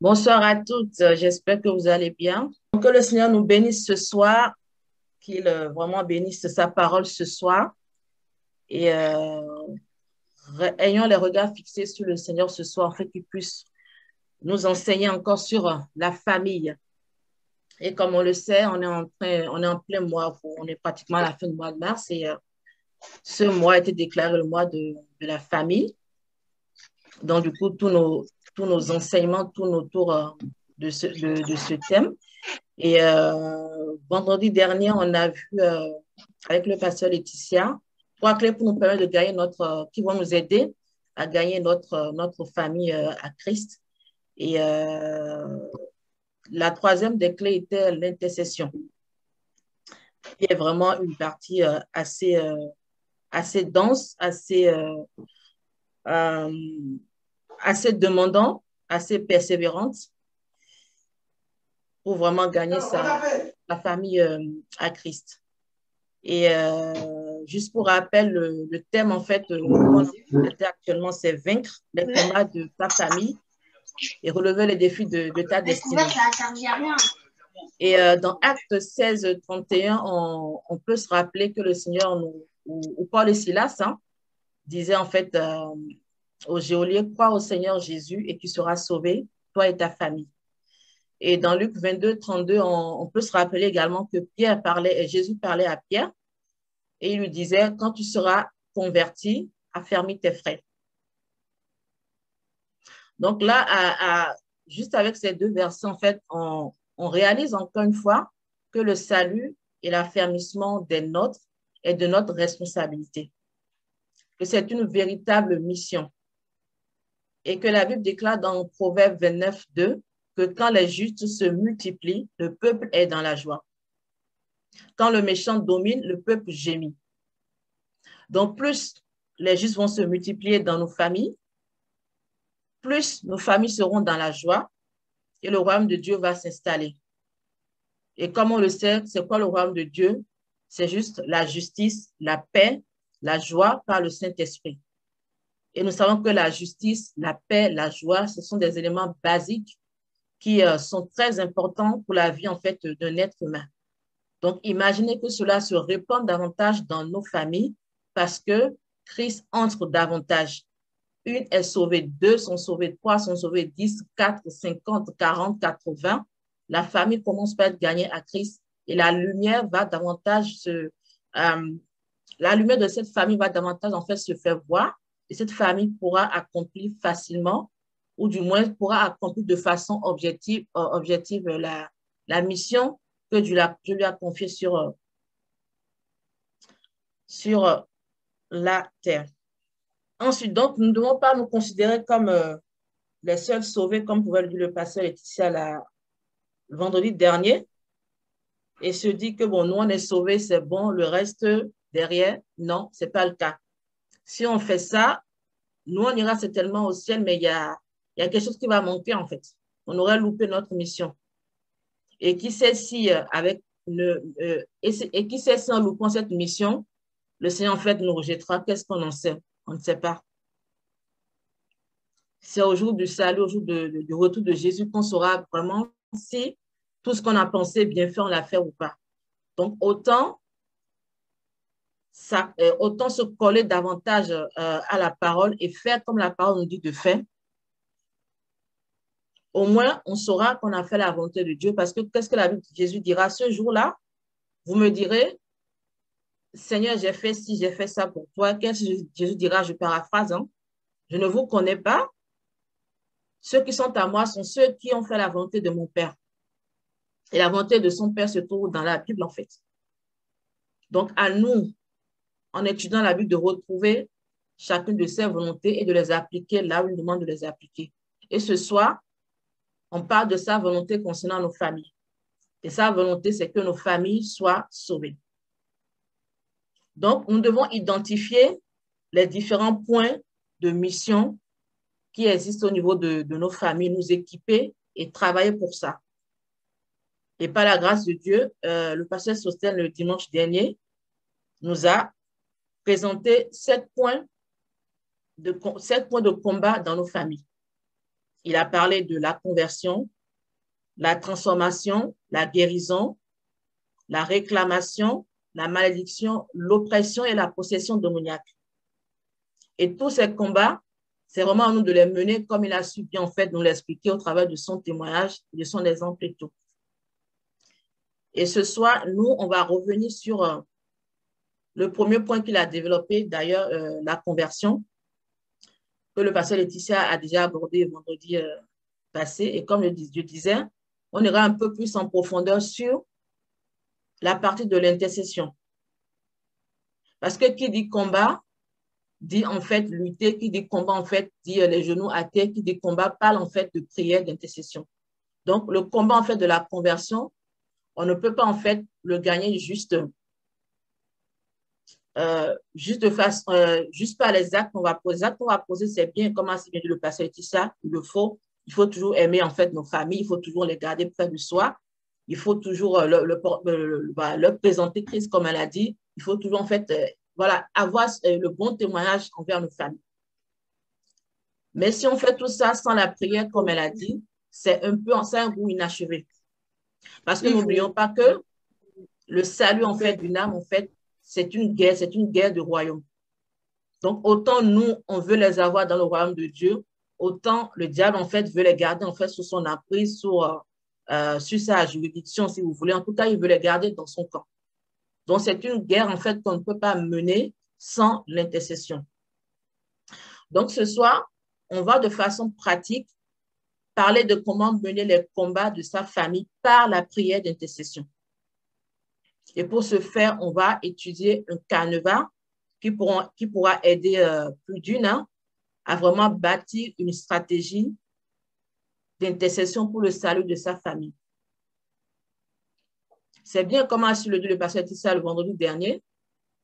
Bonsoir à toutes, j'espère que vous allez bien. Que le Seigneur nous bénisse ce soir, qu'il vraiment bénisse sa parole ce soir et ayons les regards fixés sur le Seigneur ce soir, afin qu'il puisse nous enseigner encore sur la famille. Et comme on le sait, on est en plein mois, on est pratiquement à la fin du mois de mars et ce mois a été déclaré le mois de la famille. Donc, du coup, tous nos enseignements tournent autour de ce thème. Et vendredi dernier, on a vu avec le pasteur Laetitia trois clés pour nous permettre de gagner qui vont nous aider à gagner notre famille à Christ. Et la troisième des clés était l'intercession, qui est vraiment une partie assez dense, euh, assez demandante, assez persévérante pour vraiment gagner la famille à Christ. Et juste pour rappel, le thème, en fait, actuellement, c'est vaincre les combats de ta famille et relever les défis de ta destinée. Et dans Actes 16, 31, on peut se rappeler que le Seigneur, ou Paul et Silas, disaient en fait aux geôliers, crois au Seigneur Jésus et tu seras sauvé, toi et ta famille. Et dans Luc 22, 32, on peut se rappeler également que Jésus parlait à Pierre et il lui disait, quand tu seras converti, affermis tes frères. Donc là, juste avec ces deux versets, en fait, on réalise encore une fois que le salut et l'affermissement des nôtres est de notre responsabilité, que c'est une véritable mission et que la Bible déclare dans Proverbe 29, 2 que quand les justes se multiplient, le peuple est dans la joie. Quand le méchant domine, le peuple gémit. Donc, plus les justes vont se multiplier dans nos familles, plus nos familles seront dans la joie et le royaume de Dieu va s'installer. Et comme on le sait, c'est quoi le royaume de Dieu? C'est juste la justice, la paix, la joie par le Saint-Esprit. Et nous savons que la justice, la paix, la joie, ce sont des éléments basiques qui sont très importants pour la vie en fait d'un être humain. Donc, imaginez que cela se répande davantage dans nos familles parce que Christ entre davantage. Une est sauvée, deux sont sauvées, trois sont sauvées, 10, 4, 50, 40, 80. La famille commence par être gagnée à Christ et la lumière va davantage la lumière de cette famille va davantage en fait se faire voir et cette famille pourra accomplir facilement ou du moins pourra accomplir de façon objective la mission que Dieu lui a confiée sur la terre. Ensuite, donc, nous ne devons pas nous considérer comme les seuls sauvés, comme pouvait le dire le pasteur Laetitia le vendredi dernier, et se dire que bon, nous, on est sauvés, c'est bon, le reste derrière, non, ce n'est pas le cas. Si on fait ça, nous, on ira certainement au ciel, mais il y a quelque chose qui va manquer, en fait. On aurait loupé notre mission. Et qui sait si, et qui sait si en loupant cette mission, le Seigneur, en fait, nous rejettera. Qu'est-ce qu'on en sait? On ne sait pas. C'est au jour du salut, au jour du retour de Jésus qu'on saura vraiment si tout ce qu'on a pensé bien fait, on l'a fait ou pas. Donc, autant se coller davantage à la parole et faire comme la parole nous dit de faire. Au moins, on saura qu'on a fait la volonté de Dieu parce que qu'est-ce que Jésus dira ce jour-là? Vous me direz, Seigneur, j'ai fait ci, j'ai fait ça pour toi. Qu'est-ce que Jésus dira? Je paraphrase, je ne vous connais pas. Ceux qui sont à moi sont ceux qui ont fait la volonté de mon Père. Et la volonté de son Père se trouve dans la Bible, en fait. Donc, à nous, en étudiant la Bible, de retrouver chacune de ses volontés et de les appliquer là où il demande de les appliquer. Et ce soir, on parle de sa volonté concernant nos familles. Et sa volonté, c'est que nos familles soient sauvées. Donc, nous devons identifier les différents points de mission qui existent au niveau de nos familles, nous équiper et travailler pour ça. Et par la grâce de Dieu, le pasteur Sosthène, le dimanche dernier, nous a présenté 7 points de combat dans nos familles. il a parlé de la conversion, la transformation, la guérison, la réclamation, la malédiction, l'oppression et la possession démoniaque. Et tous ces combats, c'est vraiment à nous de les mener comme il a su bien en fait nous l'expliquer au travers de son témoignage, de son exemple et tout. Et ce soir, nous, on va revenir sur le premier point qu'il a développé, d'ailleurs, la conversion, que le pasteur Laetitia a déjà abordé vendredi passé. Et comme je disais, on ira un peu plus en profondeur sur la partie de l'intercession. Parce que qui dit combat, dit en fait lutter, qui dit combat, en fait, dit les genoux à terre, qui dit combat, parle en fait de prière, d'intercession. Donc, le combat en fait de la conversion, on ne peut pas en fait le gagner juste par les actes qu'on va poser. Les actes qu'on va poser, c'est bien, comme a si bien dit le pasteur Laetitia, il faut toujours aimer en fait nos familles, il faut toujours les garder près de soi, il faut toujours leur présenter Christ comme elle a dit, il faut toujours en fait voilà, avoir le bon témoignage envers nos familles. Mais si on fait tout ça sans la prière, comme elle a dit, c'est un goût inachevé. Parce que n'oublions pas que le salut en fait d'une âme, en fait, c'est une guerre de royaume. Donc, autant nous, on veut les avoir dans le royaume de Dieu, autant le diable, en fait, veut les garder, en fait, sous son emprise, sur sa juridiction, si vous voulez. En tout cas, il veut les garder dans son camp. Donc, c'est une guerre, en fait, qu'on ne peut pas mener sans l'intercession. Donc, ce soir, on va de façon pratique parler de comment mener les combats de sa famille par la prière d'intercession. Et pour ce faire, on va étudier un canevas qui pourra aider plus d'une à vraiment bâtir une stratégie d'intercession pour le salut de sa famille. C'est bien comme a su le dit le pasteur Tissa le vendredi dernier.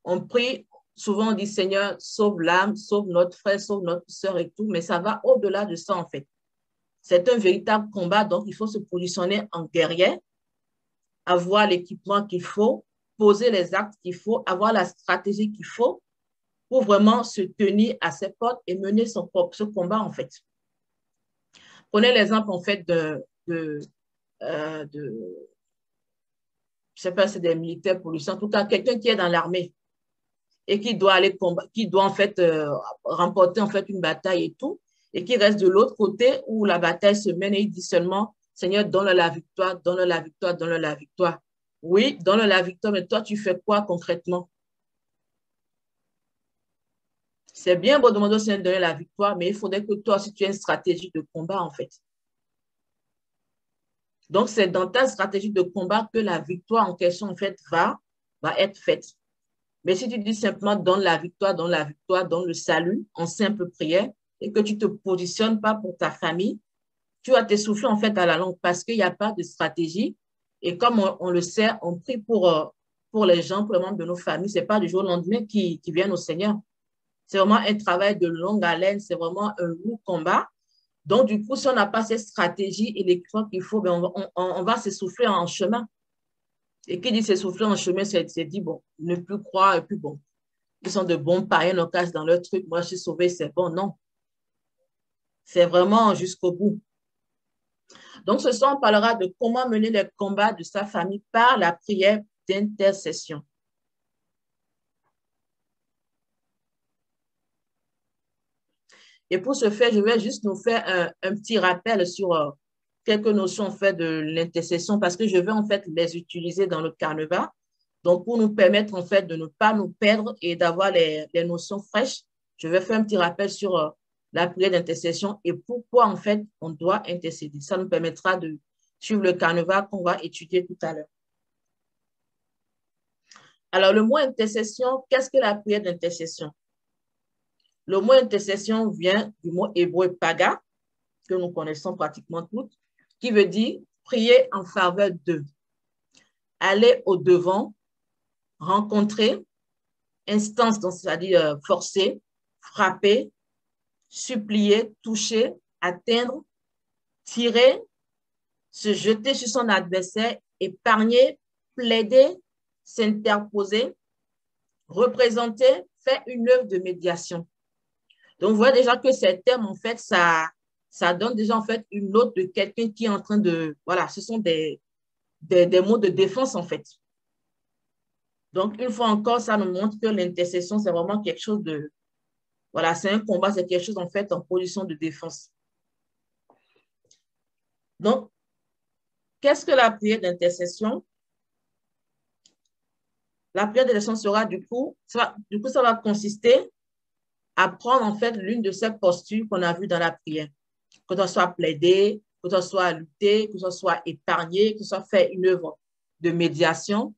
On prie, souvent on dit Seigneur, sauve l'âme, sauve notre frère, sauve notre soeur et tout, mais ça va au-delà de ça en fait. C'est un véritable combat, donc il faut se positionner en guerrier, avoir l'équipement qu'il faut, poser les actes qu'il faut, avoir la stratégie qu'il faut pour vraiment se tenir à ses portes et mener ce combat en fait. Prenez l'exemple en fait je sais pas, c'est des militaires policiers, en tout cas quelqu'un qui est dans l'armée et qui doit aller combattre, qui doit en fait remporter en fait une bataille et tout, et qui reste de l'autre côté où la bataille se mène et il dit seulement Seigneur, donne-le la victoire, donne-le la victoire, donne-le la victoire. Oui, donne-le la victoire, mais toi, tu fais quoi concrètement? C'est bien beau demander au Seigneur de donner la victoire, mais il faudrait que toi aussi tu aies une stratégie de combat, en fait. Donc, c'est dans ta stratégie de combat que la victoire en question, en fait, va être faite. Mais si tu dis simplement donne la victoire, donne le salut en simple prière et que tu ne te positionnes pas pour ta famille, tu vas t'essouffler en fait à la longue parce qu'il n'y a pas de stratégie. Et comme on le sait, on prie pour les gens, pour les membres de nos familles. Ce n'est pas du jour au lendemain qui viennent au Seigneur. C'est vraiment un travail de longue haleine, c'est vraiment un lourd combat. Donc, du coup, si on n'a pas cette stratégie et l'équipement qu'il faut, ben on va s'essouffler en chemin. Et qui dit s'essouffler en chemin, c'est dit, bon, ne plus croire, et puis bon, ils sont de bons païens, on casse dans leur truc, moi je suis sauvé, c'est bon, non. C'est vraiment jusqu'au bout. Donc, ce soir, on parlera de comment mener les combats de sa famille par la prière d'intercession. Et pour ce faire, je vais juste nous faire un petit rappel sur quelques notions en fait, de l'intercession parce que je vais en fait les utiliser dans le canevas. Donc, pour nous permettre en fait de ne pas nous perdre et d'avoir les notions fraîches, je vais faire un petit rappel sur la prière d'intercession et pourquoi en fait on doit intercéder. Ça nous permettra de suivre le canevas qu'on va étudier tout à l'heure. Alors, le mot intercession, qu'est-ce que la prière d'intercession? Le mot intercession vient du mot hébreu paga, que nous connaissons pratiquement toutes, qui veut dire prier en faveur d'eux, aller au devant, rencontrer, instance, c'est-à-dire forcer, frapper, supplier, toucher, atteindre, tirer, se jeter sur son adversaire, épargner, plaider, s'interposer, représenter, faire une œuvre de médiation. Donc, vous voyez déjà que ces termes, en fait, ça ça donne déjà en fait une note de quelqu'un qui est en train de, voilà, ce sont des mots de défense en fait. Donc, une fois encore, ça nous montre que l'intercession, c'est vraiment quelque chose de, voilà, c'est un combat, c'est quelque chose en fait en position de défense. Donc, qu'est-ce que la prière d'intercession? La prière d'intercession sera du coup, ça va consister à prendre en fait l'une de ces postures qu'on a vues dans la prière. Que ce soit plaider, que ce soit lutter, que ce soit épargner, que ce soit faire une œuvre de médiation.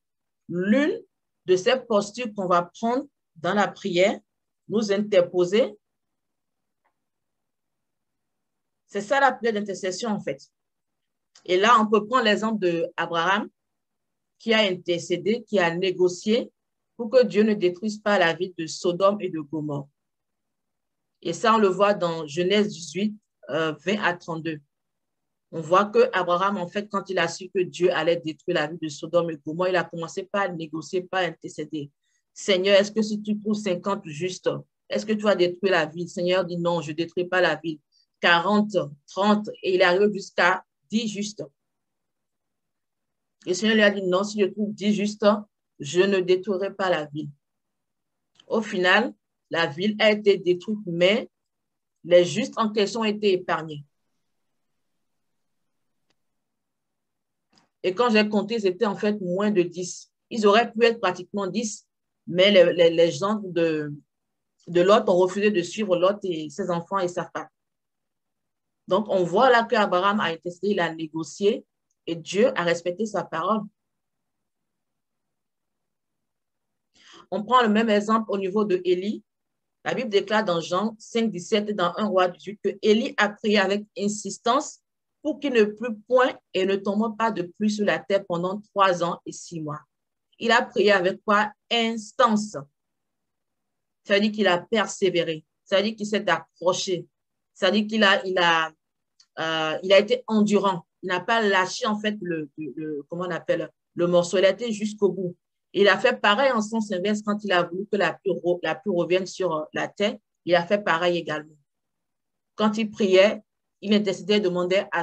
L'une de ces postures qu'on va prendre dans la prière, nous interposer, c'est ça la prière d'intercession en fait. Et là, on peut prendre l'exemple d'Abraham qui a intercédé, qui a négocié pour que Dieu ne détruise pas la ville de Sodome et de Gomorrhe. Et ça, on le voit dans Genèse 18, 20 à 32. On voit que Abraham, en fait, quand il a su que Dieu allait détruire la ville de Sodome et Gomorrhe, il a commencé par négocier, par intercéder. Seigneur, est-ce que si tu trouves 50 justes, est-ce que tu vas détruire la ville? Seigneur dit non, je ne détruis pas la ville. 40, 30, et il arrive jusqu'à 10 justes. Et le Seigneur lui a dit non, si je trouve 10 justes, je ne détruirai pas la ville. Au final, la ville a été détruite, mais les justes en question ont été épargnés. Et quand j'ai compté, c'était en fait moins de 10. Ils auraient pu être pratiquement 10, mais les gens de Lot ont refusé de suivre Lot et ses enfants et sa femme. Donc, on voit là qu'Abraham a intercédé, il a négocié et Dieu a respecté sa parole. On prend le même exemple au niveau de Élie. La Bible déclare dans Jean 5, 17 et dans 1 Roi 18 que Élie a prié avec insistance pour qu'il ne pleuve point et ne tombe pas de pluie sur la terre pendant 3 ans et 6 mois. Il a prié avec quoi? Instance. Ça veut dire qu'il a persévéré. Ça veut dire qu'il s'est accroché. Ça veut dire qu'il a été endurant. Il n'a pas lâché en fait comment on appelle, le morceau. Il a été jusqu'au bout. Il a fait pareil en sens inverse quand il a voulu que la pluie revienne sur la terre. Il a fait pareil également. Quand il priait, il intercédait, demandait à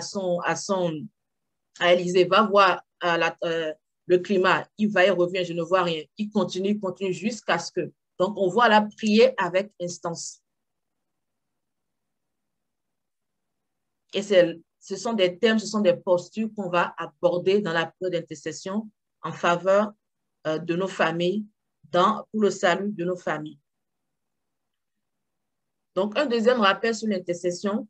Élisée, va voir le climat. Il va et revient, je ne vois rien. Il continue jusqu'à ce que. Donc, on voit la prier avec instance. Et ce sont des thèmes, ce sont des postures qu'on va aborder dans la prière d'intercession en faveur de nos familles, pour le salut de nos familles. Donc, un deuxième rappel sur l'intercession.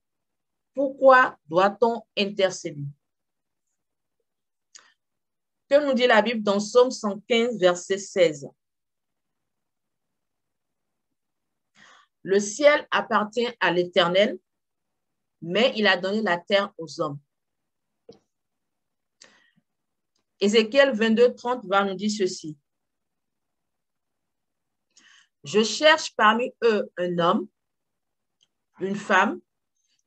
Pourquoi doit-on intercéder? Que nous dit la Bible dans Psaume 115, verset 16? Le ciel appartient à l'Éternel, mais il a donné la terre aux hommes. Ézéchiel 22, 30 va nous dire ceci. Je cherche parmi eux un homme, une femme,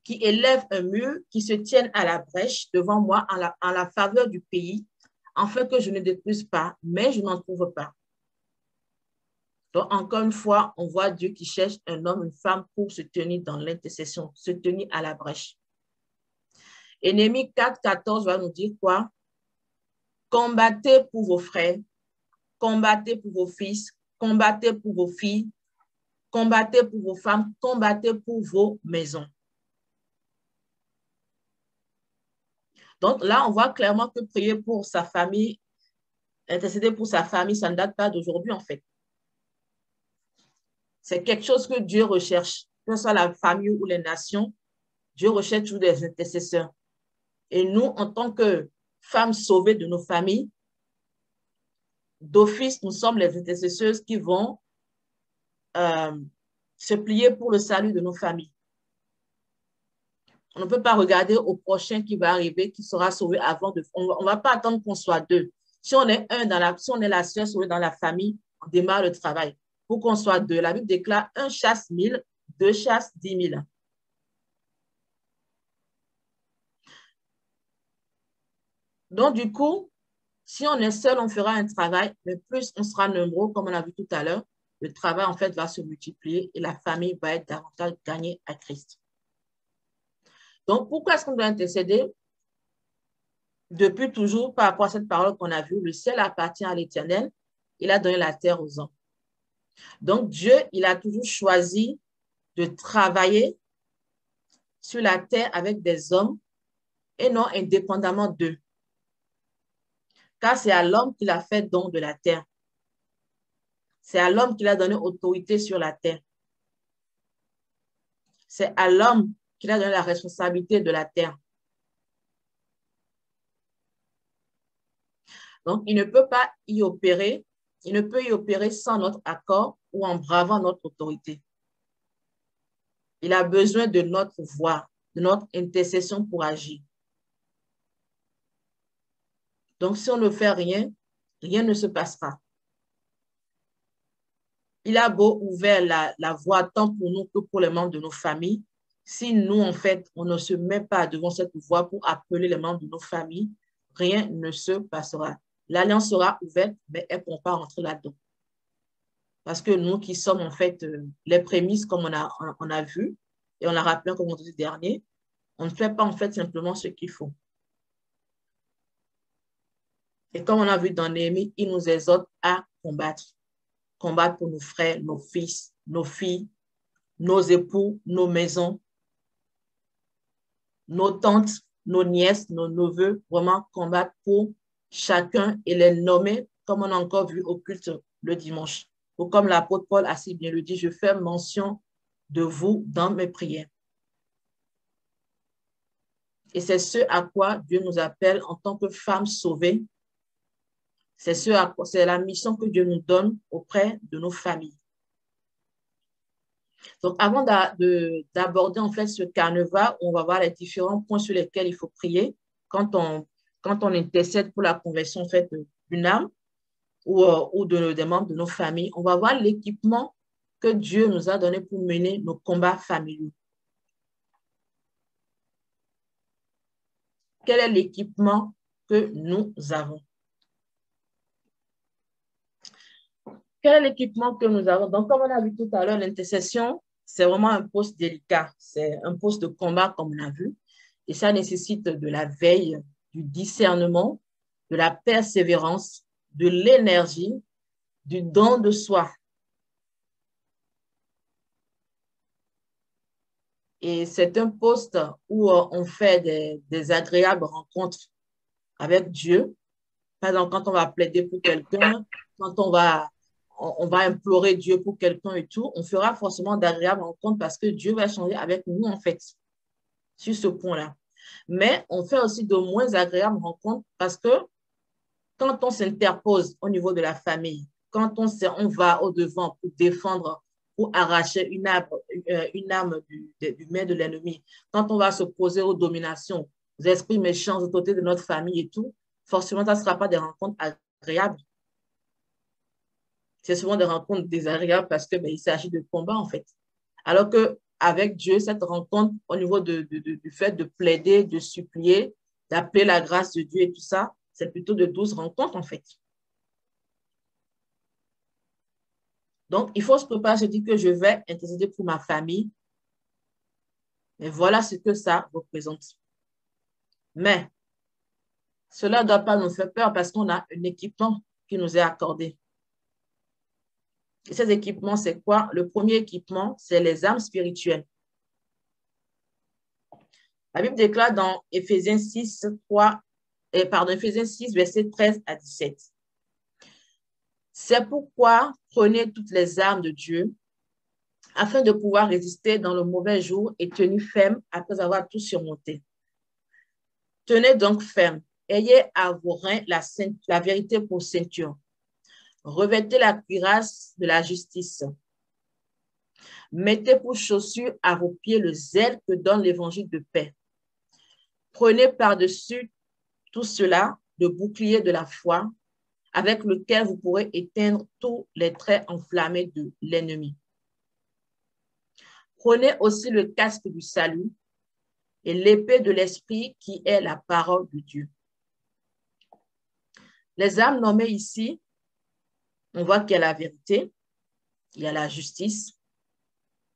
qui élève un mur, qui se tienne à la brèche devant moi en la faveur du pays, afin que je ne détruise pas, mais je n'en trouve pas. Donc, encore une fois, on voit Dieu qui cherche un homme, une femme pour se tenir dans l'intercession, se tenir à la brèche. Et Néhémie 4, 14 va nous dire quoi? Combattez pour vos frères, combattez pour vos fils, combattez pour vos filles, combattez pour vos femmes, combattez pour vos maisons. Donc là, on voit clairement que prier pour sa famille, intercéder pour sa famille, ça ne date pas d'aujourd'hui en fait. C'est quelque chose que Dieu recherche, que ce soit la famille ou les nations. Dieu recherche toujours des intercesseurs. Et nous, en tant que femmes sauvées de nos familles, d'office, nous sommes les intercesseuses qui vont se plier pour le salut de nos familles. On ne peut pas regarder au prochain qui va arriver, qui sera sauvé avant de... On ne va pas attendre qu'on soit deux. Si on est si on est la seule sauvée dans la famille, on démarre le travail. Pour qu'on soit deux, la Bible déclare 1 chasse 1000, 2 chasse 10 000. Donc, du coup, si on est seul, on fera un travail, mais plus on sera nombreux, comme on a vu tout à l'heure, le travail, en fait, va se multiplier et la famille va être davantage gagnée à Christ. Donc, pourquoi est-ce qu'on doit intercéder? Depuis toujours, par rapport à cette parole qu'on a vue, le ciel appartient à l'Éternel. Il a donné la terre aux hommes. Donc, Dieu, il a toujours choisi de travailler sur la terre avec des hommes et non indépendamment d'eux. Car c'est à l'homme qu'il a fait don de la terre. C'est à l'homme qu'il a donné autorité sur la terre. C'est à l'homme qu'il a donné la responsabilité de la terre. Donc, il ne peut pas y opérer, il ne peut y opérer sans notre accord ou en bravant notre autorité. Il a besoin de notre voix, de notre intercession pour agir. Donc, si on ne fait rien, rien ne se passera. Il a beau ouvrir la voie tant pour nous que pour les membres de nos familles. Si nous, en fait, on ne se met pas devant cette voie pour appeler les membres de nos familles, rien ne se passera. L'alliance sera ouverte, mais elles ne pourront pas rentrer là-dedans. Parce que nous qui sommes, en fait, les prémices, comme on a vu, et on a rappelé comme vendredi dernier, on ne fait pas, en fait, simplement ce qu'il faut. Et comme on a vu dans Néhémie, il nous exhorte à combattre. Combattre pour nos frères, nos fils, nos filles, nos époux, nos maisons, nos tantes, nos nièces, nos neveux, vraiment combattre pour chacun et les nommer, comme on a encore vu au culte le dimanche. Ou comme l'apôtre Paul a si bien le dit, je fais mention de vous dans mes prières. Et c'est ce à quoi Dieu nous appelle en tant que femmes sauvées. C'est la mission que Dieu nous donne auprès de nos familles. Donc, avant d'aborder en fait ce carnaval, on va voir les différents points sur lesquels il faut prier quand on intercède pour la conversion en fait, d'une âme ou des membres de nos familles. On va voir l'équipement que Dieu nous a donné pour mener nos combats familiaux. Quel est l'équipement que nous avons? Quel est l'équipement que nous avons? Donc, comme on a vu tout à l'heure, l'intercession, c'est vraiment un poste délicat. C'est un poste de combat, comme on a vu. Et ça nécessite de la veille, du discernement, de la persévérance, de l'énergie, du don de soi. Et c'est un poste où on fait des agréables rencontres avec Dieu. Par exemple, quand on va plaider pour quelqu'un, quand on va implorer Dieu pour quelqu'un et tout, on fera forcément d'agréables rencontres parce que Dieu va changer avec nous, en fait, sur ce point-là. Mais on fait aussi de moins agréables rencontres parce que quand on s'interpose au niveau de la famille, quand on va au-devant pour défendre, pour arracher une âme du main de l'ennemi, quand on va s'opposer aux dominations, aux esprits méchants, aux autorités de notre famille et tout, forcément, ça ne sera pas des rencontres agréables. C'est souvent des rencontres désagréables parce que il s'agit de combat, en fait. Alors qu'avec Dieu, cette rencontre, au niveau du fait de plaider, de supplier, d'appeler la grâce de Dieu et tout ça, c'est plutôt de douces rencontres, en fait. Donc, il faut se préparer, se dire que je vais intercéder pour ma famille. Et voilà ce que ça représente. Mais cela ne doit pas nous faire peur parce qu'on a un équipement qui nous est accordé. Et ces équipements, c'est quoi? Le premier équipement, c'est les armes spirituelles. La Bible déclare dans Éphésiens 6, Éphésiens 6, versets 13 à 17. C'est pourquoi prenez toutes les armes de Dieu afin de pouvoir résister dans le mauvais jour et tenir ferme après avoir tout surmonté. Tenez donc ferme. Ayez à vos reins la vérité pour ceinture. Revêtez la cuirasse de la justice. Mettez pour chaussure à vos pieds le zèle que donne l'évangile de paix. Prenez par-dessus tout cela le bouclier de la foi avec lequel vous pourrez éteindre tous les traits enflammés de l'ennemi. Prenez aussi le casque du salut et l'épée de l'esprit qui est la parole de Dieu. Les armes nommées ici, on voit qu'il y a la vérité, il y a la justice,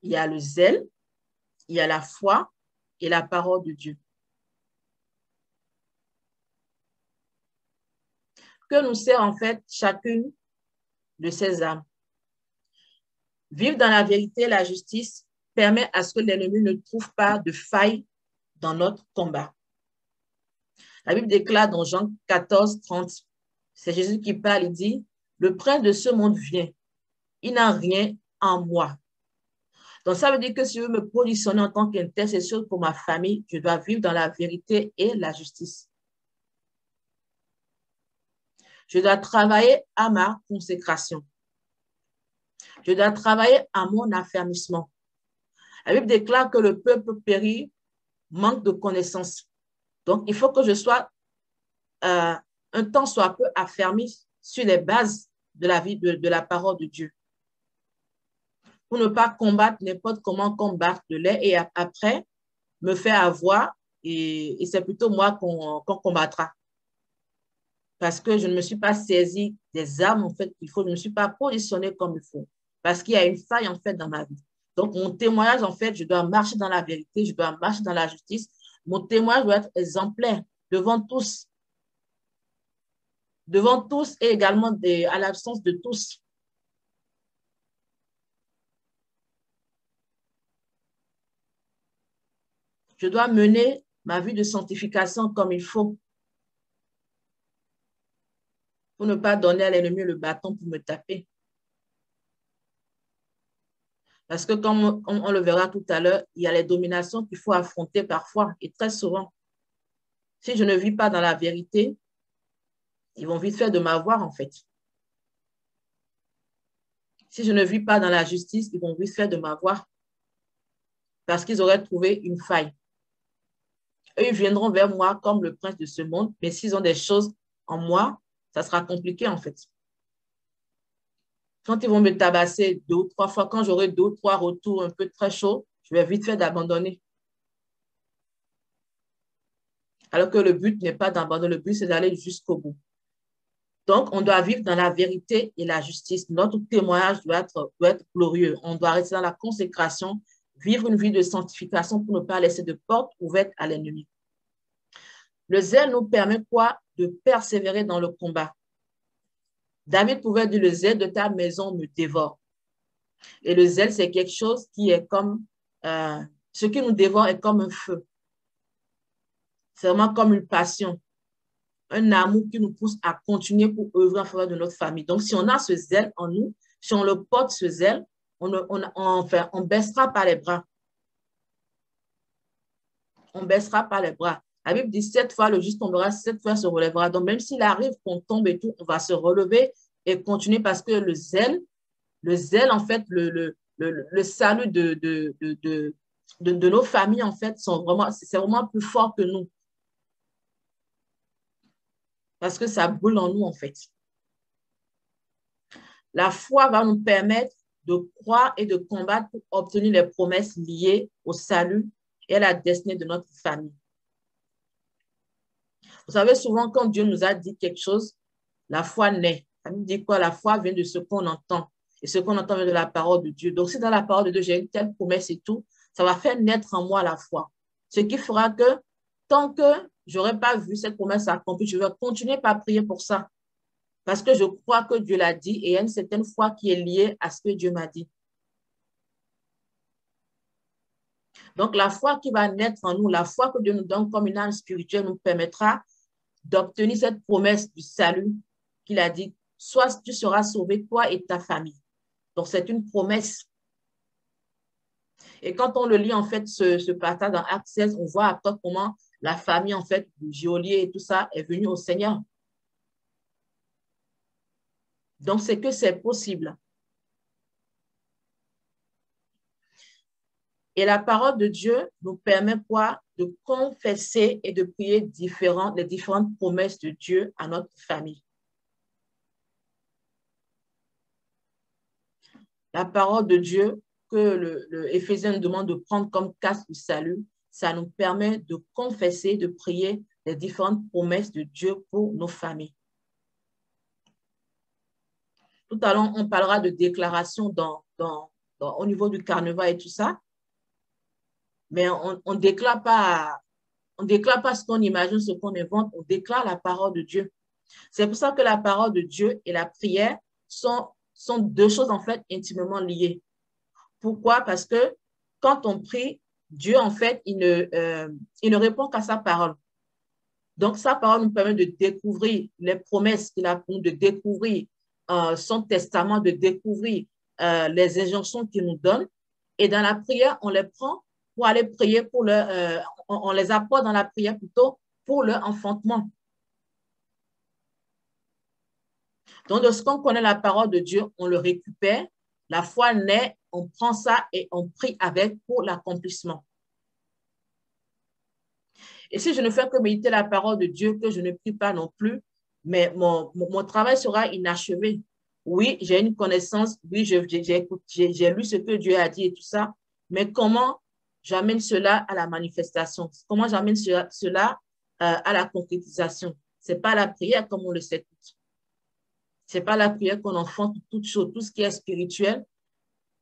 il y a le zèle, il y a la foi et la parole de Dieu. Que nous sert en fait chacune de ces âmes. Vivre dans la vérité et la justice permet à ce que l'ennemi ne trouve pas de faille dans notre combat. La Bible déclare dans Jean 14, 30, c'est Jésus qui parle, il dit, « Le prince de ce monde vient, il n'a rien en moi. » Donc, ça veut dire que si je veux me positionner en tant qu'intercesseur pour ma famille, je dois vivre dans la vérité et la justice. Je dois travailler à ma consécration. Je dois travailler à mon affermissement. La Bible déclare que le peuple périt, manque de connaissances. Donc, il faut que je sois un temps soit peu affermi sur les bases de la vie, de la parole de Dieu. Pour ne pas combattre n'importe comment combattre de l'air et après me faire avoir et c'est plutôt moi qu'on combattra. Parce que je ne me suis pas saisi des armes en fait qu'il faut, je ne me suis pas positionné comme il faut. Parce qu'il y a une faille en fait dans ma vie. Donc mon témoignage en fait, je dois marcher dans la vérité, je dois marcher dans la justice. Mon témoignage doit être exemplaire devant tous et également à l'absence de tous. Je dois mener ma vie de sanctification comme il faut pour ne pas donner à l'ennemi le bâton pour me taper. Parce que comme on le verra tout à l'heure, il y a les dominations qu'il faut affronter parfois et très souvent. Si je ne vis pas dans la vérité, ils vont vite faire de m'avoir en fait. Si je ne vis pas dans la justice, ils vont vite faire de m'avoir parce qu'ils auraient trouvé une faille. Eux, ils viendront vers moi comme le prince de ce monde, mais s'ils ont des choses en moi, ça sera compliqué en fait. Quand ils vont me tabasser 2 ou 3 fois, quand j'aurai 2 ou 3 retours un peu très chauds, je vais vite faire d'abandonner. Alors que le but n'est pas d'abandonner, le but c'est d'aller jusqu'au bout. Donc, on doit vivre dans la vérité et la justice. Notre témoignage doit être glorieux. On doit rester dans la consécration, vivre une vie de sanctification pour ne pas laisser de porte ouverte à l'ennemi. Le zèle nous permet quoi? De persévérer dans le combat. David pouvait dire, le zèle de ta maison me dévore. Et le zèle, c'est quelque chose qui est comme, ce qui nous dévore est comme un feu. C'est vraiment comme une passion, un amour qui nous pousse à continuer pour œuvrer en faveur de notre famille. Donc, si on a ce zèle en nous, si on le porte, ce zèle, on ne baissera pas les bras. On ne baissera pas les bras. La Bible dit 7 fois, le juste tombera, 7 fois se relèvera. Donc, même s'il arrive qu'on tombe et tout, on va se relever et continuer parce que le zèle, en fait, le salut de nos familles, en fait, c'est vraiment plus fort que nous. Parce que ça brûle en nous, en fait. La foi va nous permettre de croire et de combattre pour obtenir les promesses liées au salut et à la destinée de notre famille. Vous savez, souvent, quand Dieu nous a dit quelque chose, la foi naît. Ça nous dit quoi? La foi vient de ce qu'on entend. Et ce qu'on entend vient de la parole de Dieu. Donc, si dans la parole de Dieu, j'ai une telle promesse et tout, ça va faire naître en moi la foi. Ce qui fera que tant que je n'aurai pas vu cette promesse accomplie, je vais continuer par prier pour ça. Parce que je crois que Dieu l'a dit et il y a une certaine foi qui est liée à ce que Dieu m'a dit. Donc, la foi qui va naître en nous, la foi que Dieu nous donne comme une âme spirituelle nous permettra d'obtenir cette promesse du salut qu'il a dit, soit tu seras sauvé, toi et ta famille. Donc, c'est une promesse. Et quand on le lit, en fait, ce passage dans Acte 16, on voit après comment la famille, en fait, du geôlier et tout ça est venue au Seigneur. Donc, c'est que c'est possible. Et la parole de Dieu nous permet quoi? De confesser et de prier les différentes promesses de Dieu à notre famille. La parole de Dieu que le Éphésiens nous demande de prendre comme casque du salut, ça nous permet de confesser, de prier les différentes promesses de Dieu pour nos familles. Tout à l'heure, on parlera de déclaration au niveau du carnaval et tout ça. Mais on déclare pas ce qu'on imagine, ce qu'on invente, on déclare la parole de Dieu. C'est pour ça que la parole de Dieu et la prière sont deux choses en fait intimement liées. Pourquoi? Parce que quand on prie, Dieu en fait, il ne répond qu'à sa parole. Donc, sa parole nous permet de découvrir les promesses qu'il a pour nous, de découvrir son testament, de découvrir les injonctions qu'il nous donne. Et dans la prière, on les prend pour aller prier pour on les apporte dans la prière plutôt pour leur enfantement. Donc, lorsqu'on connaît la parole de Dieu, on le récupère. La foi naît, on prend ça et on prie avec pour l'accomplissement. Et si je ne fais que méditer la parole de Dieu, que je ne prie pas non plus, mais mon travail sera inachevé. Oui, j'ai une connaissance, oui, j'ai lu ce que Dieu a dit et tout ça, mais comment j'amène cela à la manifestation? Comment j'amène cela à la concrétisation? Ce n'est pas la prière comme on le sait tous. Ce n'est pas la prière qu'on enfante toute chose, tout ce qui est spirituel.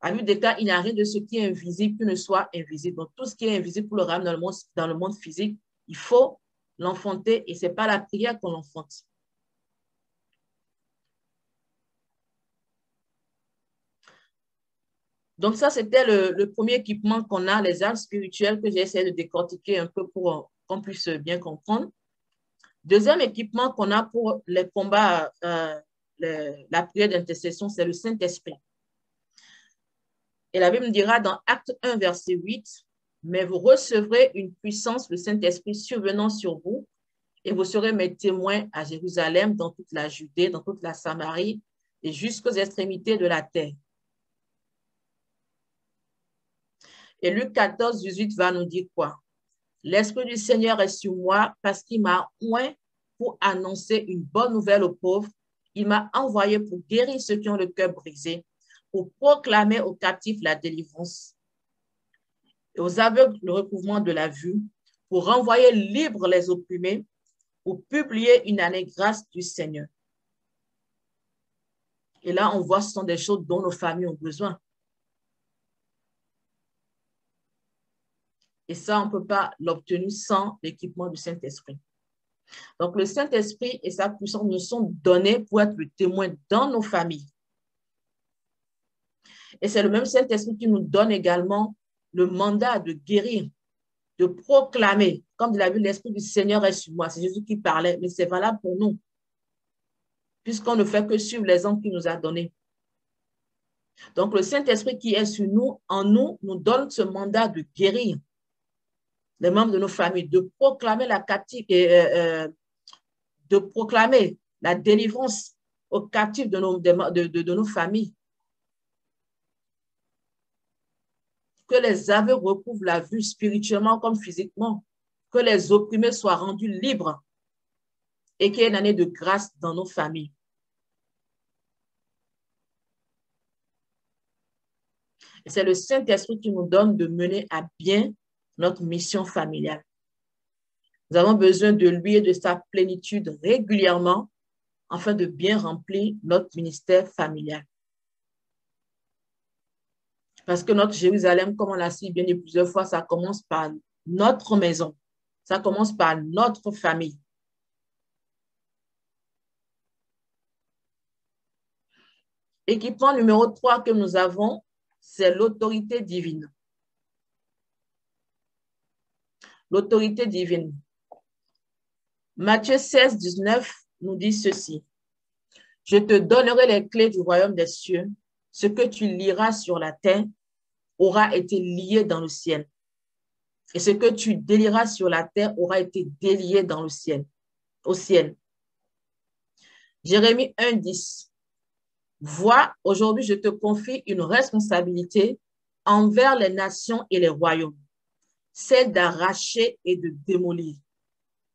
À lui des cas, il n'y a rien de ce qui est invisible qui ne soit invisible. Donc, tout ce qui est invisible pour le ramener dans le monde physique, il faut l'enfanter et ce n'est pas la prière qu'on l'enfante. Donc, ça, c'était le premier équipement qu'on a, les armes spirituelles que j'ai essayé de décortiquer un peu pour qu'on puisse bien comprendre. Deuxième équipement qu'on a pour les combats, la prière d'intercession, c'est le Saint-Esprit. Et la Bible me dira dans Acte 1, verset 8, « Mais vous recevrez une puissance, le Saint-Esprit survenant sur vous, et vous serez mes témoins à Jérusalem, dans toute la Judée, dans toute la Samarie, et jusqu'aux extrémités de la terre. » Et Luc 14, 18 va nous dire quoi? « L'Esprit du Seigneur est sur moi parce qu'il m'a oint pour annoncer une bonne nouvelle aux pauvres. Il m'a envoyé pour guérir ceux qui ont le cœur brisé, pour proclamer aux captifs la délivrance et aux aveugles le recouvrement de la vue, pour renvoyer libres les opprimés, pour publier une année grâce du Seigneur. » Et là, on voit ce sont des choses dont nos familles ont besoin. Et ça, on ne peut pas l'obtenir sans l'équipement du Saint-Esprit. Donc, le Saint-Esprit et sa puissance nous sont donnés pour être le témoin dans nos familles. Et c'est le même Saint-Esprit qui nous donne également le mandat de guérir, de proclamer. Comme de la Bible, l'Esprit du Seigneur est sur moi. C'est Jésus qui parlait, mais c'est valable pour nous. Puisqu'on ne fait que suivre l'exemple qu'il nous a donné. Donc, le Saint-Esprit qui est sur nous, en nous, nous donne ce mandat de guérir les membres de nos familles, de proclamer de proclamer la délivrance aux captifs de nos familles. Que les aveugles recouvrent la vue spirituellement comme physiquement. Que les opprimés soient rendus libres et qu'il y ait une année de grâce dans nos familles. C'est le Saint-Esprit qui nous donne de mener à bien notre mission familiale. Nous avons besoin de lui et de sa plénitude régulièrement afin de bien remplir notre ministère familial. Parce que notre Jérusalem, comme on l'a dit bien dit plusieurs fois, ça commence par notre maison. Ça commence par notre famille. Équipement numéro 3 que nous avons, c'est l'autorité divine. L'autorité divine. Matthieu 16, 19 nous dit ceci. « Je te donnerai les clés du royaume des cieux. Ce que tu liras sur la terre aura été lié dans le ciel. Et ce que tu délieras sur la terre aura été délié dans le ciel, au ciel. » Jérémie 1, 10. « Vois, aujourd'hui, je te confie une responsabilité envers les nations et les royaumes, celle d'arracher et de démolir,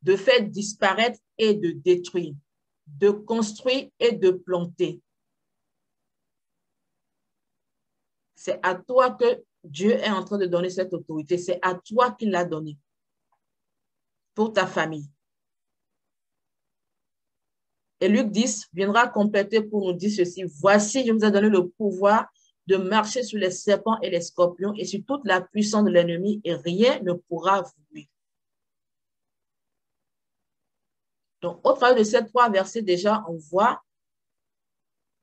de faire disparaître et de détruire, de construire et de planter. » C'est à toi que Dieu est en train de donner cette autorité. C'est à toi qu'il l'a donnée pour ta famille. Et Luc 10 viendra compléter pour nous dire ceci. « Voici, je vous ai donné le pouvoir de marcher sur les serpents et les scorpions et sur toute la puissance de l'ennemi et rien ne pourra vous nuire. Donc, au travers de ces 3 versets, déjà, on voit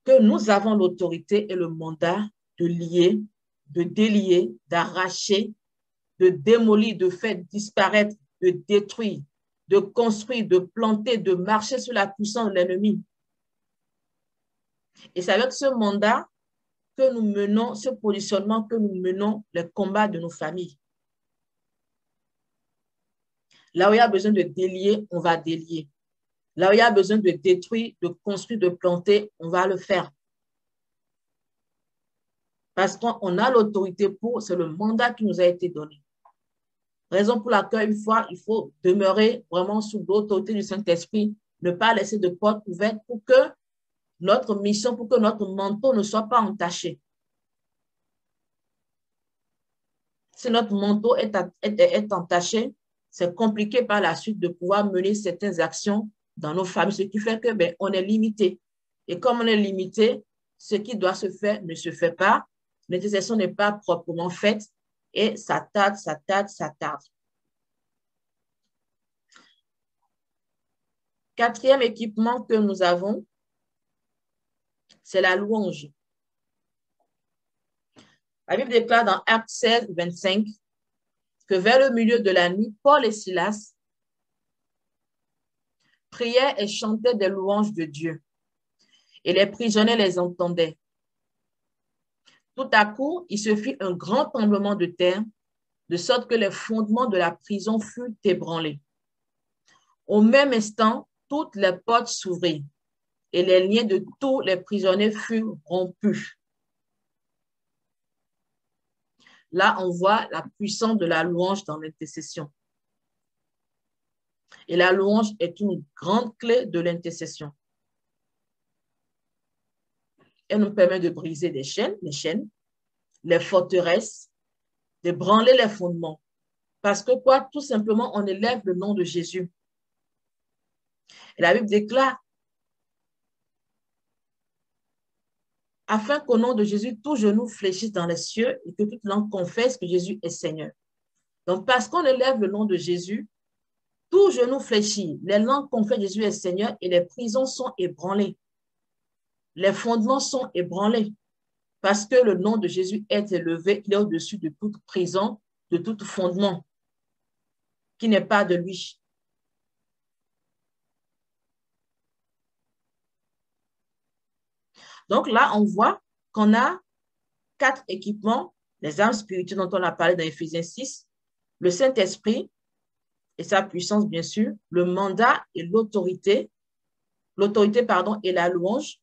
que nous avons l'autorité et le mandat de lier, de délier, d'arracher, de démolir, de faire disparaître, de détruire, de construire, de planter, de marcher sur la puissance de l'ennemi. Et c'est avec ce mandat que nous menons, ce positionnement que nous menons les combats de nos familles. Là où il y a besoin de délier, on va délier. Là où il y a besoin de détruire, de construire, de planter, on va le faire. Parce qu'on a l'autorité pour, c'est le mandat qui nous a été donné. Raison pour laquelle, une fois, il faut demeurer vraiment sous l'autorité du Saint-Esprit, ne pas laisser de porte ouverte pour que notre mission, pour que notre manteau ne soit pas entaché. Si notre manteau est entaché, c'est compliqué par la suite de pouvoir mener certaines actions dans nos familles, ce qui fait que on est limité. Et comme on est limité, ce qui doit se faire ne se fait pas. L'intercession n'est pas proprement faite et ça tarde, ça tarde, ça tarde. 4e équipement que nous avons, c'est la louange. La Bible déclare dans Actes 16, 25 que vers le milieu de la nuit, Paul et Silas priaient et chantaient des louanges de Dieu. Et les prisonniers les entendaient. Tout à coup, il se fit un grand tremblement de terre, de sorte que les fondements de la prison furent ébranlés. Au même instant, toutes les portes s'ouvrirent et les liens de tous les prisonniers furent rompus. Là, on voit la puissance de la louange dans l'intercession. Et la louange est une grande clé de l'intercession. Elle nous permet de briser les chaînes, les forteresses, de branler les fondements. Parce que quoi? Tout simplement, on élève le nom de Jésus. Et la Bible déclare, afin qu'au nom de Jésus, tout genou fléchisse dans les cieux et que toute langue confesse que Jésus est Seigneur. Donc, parce qu'on élève le nom de Jésus, tout genou fléchit, les langues confessent que Jésus est Seigneur et les prisons sont ébranlées. Les fondements sont ébranlés parce que le nom de Jésus est élevé, il est au-dessus de toute prison, de tout fondement qui n'est pas de lui. Donc là, on voit qu'on a 4 équipements, les armes spirituelles dont on a parlé dans Éphésiens 6, le Saint-Esprit et sa puissance, bien sûr, le mandat et l'autorité, et la louange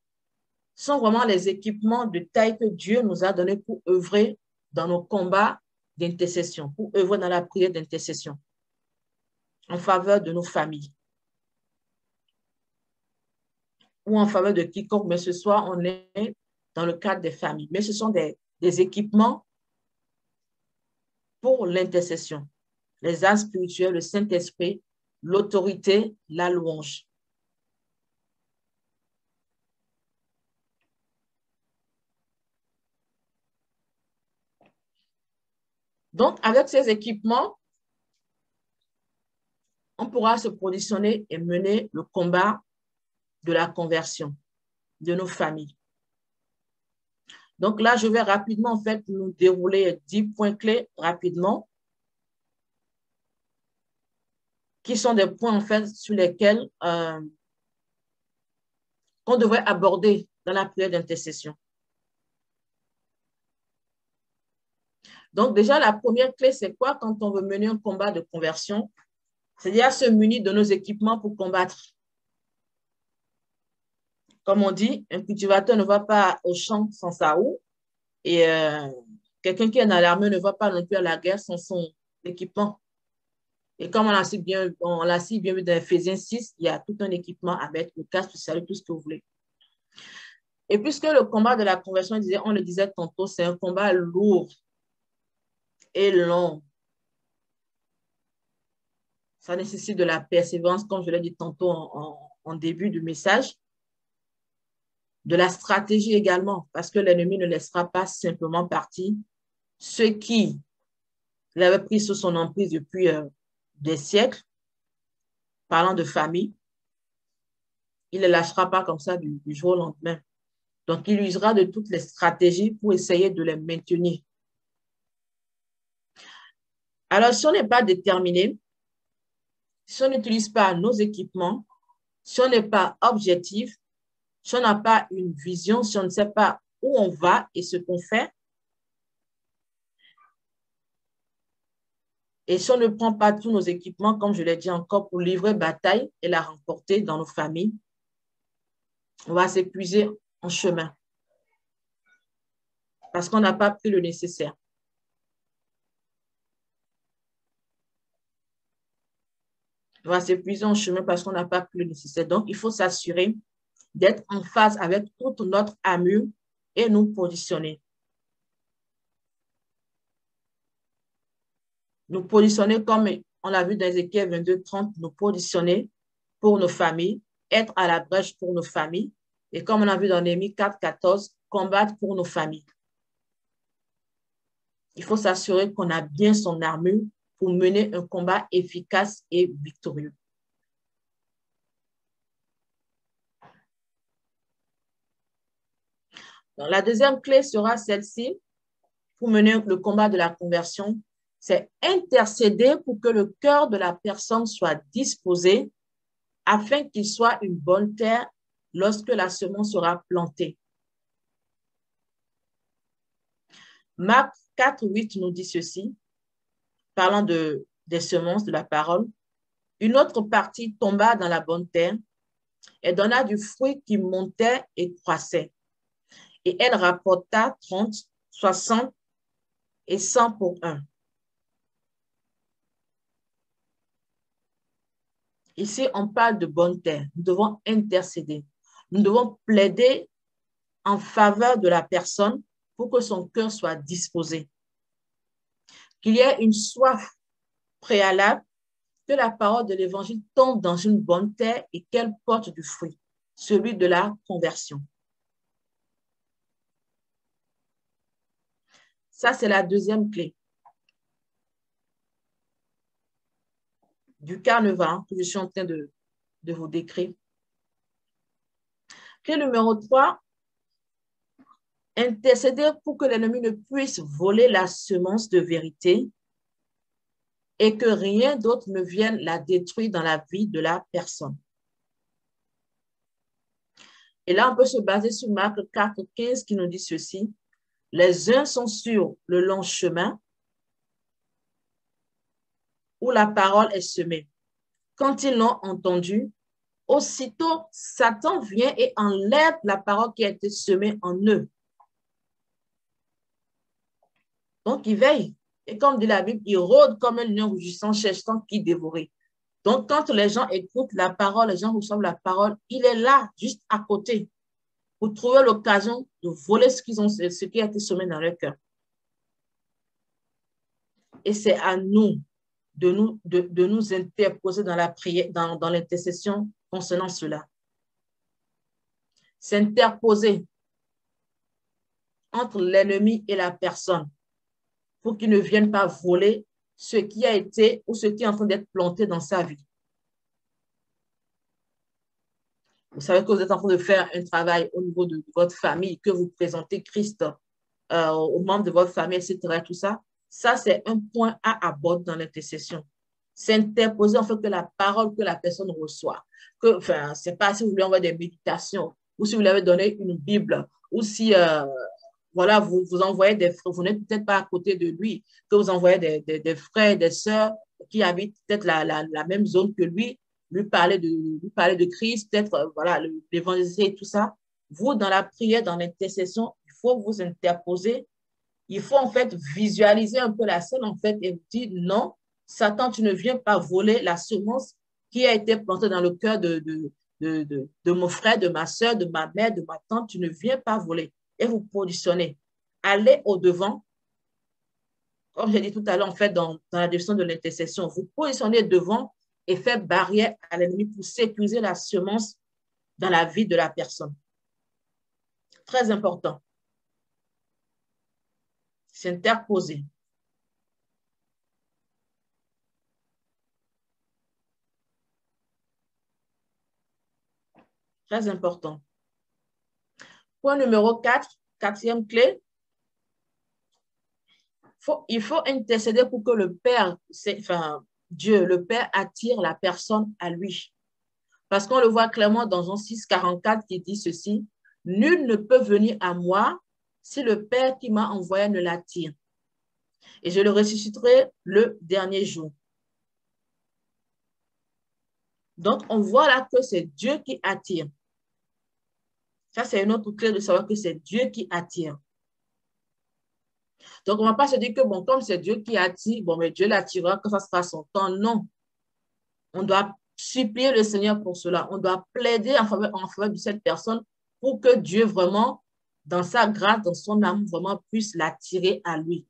sont vraiment les équipements de taille que Dieu nous a donnés pour œuvrer dans nos combats d'intercession, pour œuvrer dans la prière d'intercession en faveur de nos familles ou en faveur de quiconque, mais ce soir, on est dans le cadre des familles. Mais ce sont des équipements pour l'intercession. Les arts spirituels, le Saint-Esprit, l'autorité, la louange. Donc, avec ces équipements, on pourra se positionner et mener le combat de la conversion de nos familles. Donc là, je vais rapidement, en fait, nous dérouler 10 points clés rapidement, qui sont des points, en fait, sur lesquels qu'on devrait aborder dans la prière d'intercession. Donc déjà, la première clé, c'est quoi quand on veut mener un combat de conversion? C'est-à-dire se munir de nos équipements pour combattre. Comme on dit, un cultivateur ne va pas au champ sans sa houe et quelqu'un qui est dans l'armée ne va pas non plus à la guerre sans son équipement. Et comme on l'a si bien vu dans Éphésiens 6, il y a tout un équipement à mettre, le casque, le salut, tout ce que vous voulez. Et puisque le combat de la conversion, on le disait tantôt, c'est un combat lourd et long. Ça nécessite de la persévérance, comme je l'ai dit tantôt en début du message. de la stratégie également, parce que l'ennemi ne laissera pas simplement partir ceux qui l'avaient pris sous son emprise depuis des siècles, parlant de famille. Il ne les lâchera pas comme ça du jour au lendemain. Donc, il usera de toutes les stratégies pour essayer de les maintenir. Alors, si on n'est pas déterminé, si on n'utilise pas nos équipements, si on n'est pas objectif, si on n'a pas une vision, si on ne sait pas où on va et ce qu'on fait, et si on ne prend pas tous nos équipements, comme je l'ai dit encore, pour livrer bataille et la remporter dans nos familles, on va s'épuiser en chemin parce qu'on n'a pas pris le nécessaire. On va s'épuiser en chemin parce qu'on n'a pas pris le nécessaire. Donc, il faut s'assurer d'être en phase avec toute notre armure et nous positionner. Nous positionner comme on l'a vu dans Ézéchiel 22:30, nous positionner pour nos familles, être à la brèche pour nos familles. Et comme on a vu dans Néhémie 4:14, combattre pour nos familles. Il faut s'assurer qu'on a bien son armure pour mener un combat efficace et victorieux. Donc, la deuxième clé sera celle-ci pour mener le combat de la conversion, c'est intercéder pour que le cœur de la personne soit disposé afin qu'il soit une bonne terre lorsque la semence sera plantée. Marc 4:8 nous dit ceci, parlant des semences de la parole. Une autre partie tomba dans la bonne terre et donna du fruit qui montait et croissait. Et elle rapporta 30, 60 et 100 pour un. Ici, on parle de bonne terre. Nous devons intercéder. Nous devons plaider en faveur de la personne pour que son cœur soit disposé. Qu'il y ait une soif préalable, que la parole de l'Évangile tombe dans une bonne terre et qu'elle porte du fruit, celui de la conversion. Ça, c'est la deuxième clé du carnivore que je suis en train de vous décrire. Clé numéro 3, intercéder pour que l'ennemi ne puisse voler la semence de vérité et que rien d'autre ne vienne la détruire dans la vie de la personne. Et là, on peut se baser sur Marc 4:15 qui nous dit ceci. Les uns sont sur le long chemin où la parole est semée. Quand ils l'ont entendu, aussitôt Satan vient et enlève la parole qui a été semée en eux. Donc, il veille. Et comme dit la Bible, il rôde comme un lion rugissant, cherchant qui dévorer. Donc, quand les gens écoutent la parole, les gens reçoivent la parole, il est là, juste à côté, pour trouver l'occasion de voler ce qui a été semé dans leur cœur. Et c'est à nous de nous interposer dans la prière, dans l'intercession concernant cela. S'interposer entre l'ennemi et la personne pour qu'il ne vienne pas voler ce qui a été ou ce qui est en train d'être planté dans sa vie. Vous savez que vous êtes en train de faire un travail au niveau de votre famille, que vous présentez Christ aux membres de votre famille, etc. Tout ça, ça c'est un point à aborder dans l'intercession. S'interposer en fait que la parole que la personne reçoit. Que, enfin, c'est pas si vous lui envoyez des méditations ou si vous lui avez donné une Bible ou si voilà, vous envoyez des frères, vous n'êtes peut-être pas à côté de lui, que vous envoyez des frères et des sœurs qui habitent peut-être la même zone que lui parler de Christ, peut-être voilà, l'évangile et tout ça. Vous, dans la prière, dans l'intercession, il faut vous interposer. Il faut en fait visualiser un peu la scène en fait et dire non, Satan, tu ne viens pas voler la semence qui a été plantée dans le cœur de mon frère, de ma soeur, de ma mère, de ma tante. Tu ne viens pas voler. Et vous positionnez. Allez au-devant. Comme j'ai dit tout à l'heure, en fait, dans la direction de l'intercession, vous positionnez devant et faites barrière à l'ennemi pour sécuriser la semence dans la vie de la personne. Très important. S'interposer. Très important. Point numéro 4, quatrième clé. Il faut intercéder pour que le Père, Dieu, le Père attire la personne à lui. Parce qu'on le voit clairement dans Jean 6, 44 qui dit ceci, « Nul ne peut venir à moi si le Père qui m'a envoyé ne l'attire. Et je le ressusciterai le dernier jour. » Donc, on voit là que c'est Dieu qui attire. Ça, c'est une autre clé de savoir que c'est Dieu qui attire. Donc, on ne va pas se dire que, bon, comme c'est Dieu qui attire, bon, mais Dieu l'attirera quand ça sera son temps. Non. On doit supplier le Seigneur pour cela. On doit plaider en faveur de cette personne pour que Dieu vraiment, dans sa grâce, dans son amour, vraiment puisse l'attirer à lui.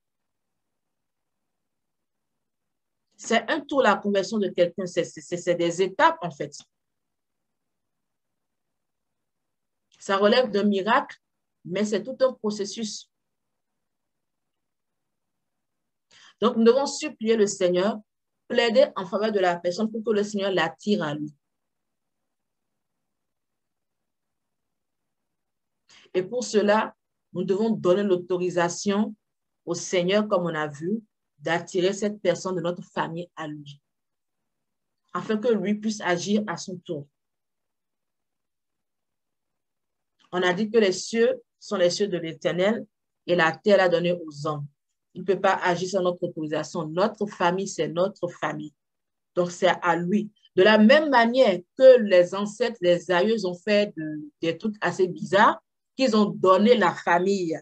C'est un tour la conversion de quelqu'un. C'est des étapes, en fait. Ça relève d'un miracle, mais c'est tout un processus. Donc, nous devons supplier le Seigneur, plaider en faveur de la personne pour que le Seigneur l'attire à lui. Et pour cela, nous devons donner l'autorisation au Seigneur, comme on a vu, d'attirer cette personne de notre famille à lui, afin que lui puisse agir à son tour. On a dit que les cieux sont les cieux de l'Éternel et la terre l'a donné aux hommes. Il ne peut pas agir sans notre autorisation. Notre famille, c'est notre famille. Donc, c'est à lui. De la même manière que les ancêtres, les aïeux ont fait des trucs assez bizarres, qu'ils ont donné la famille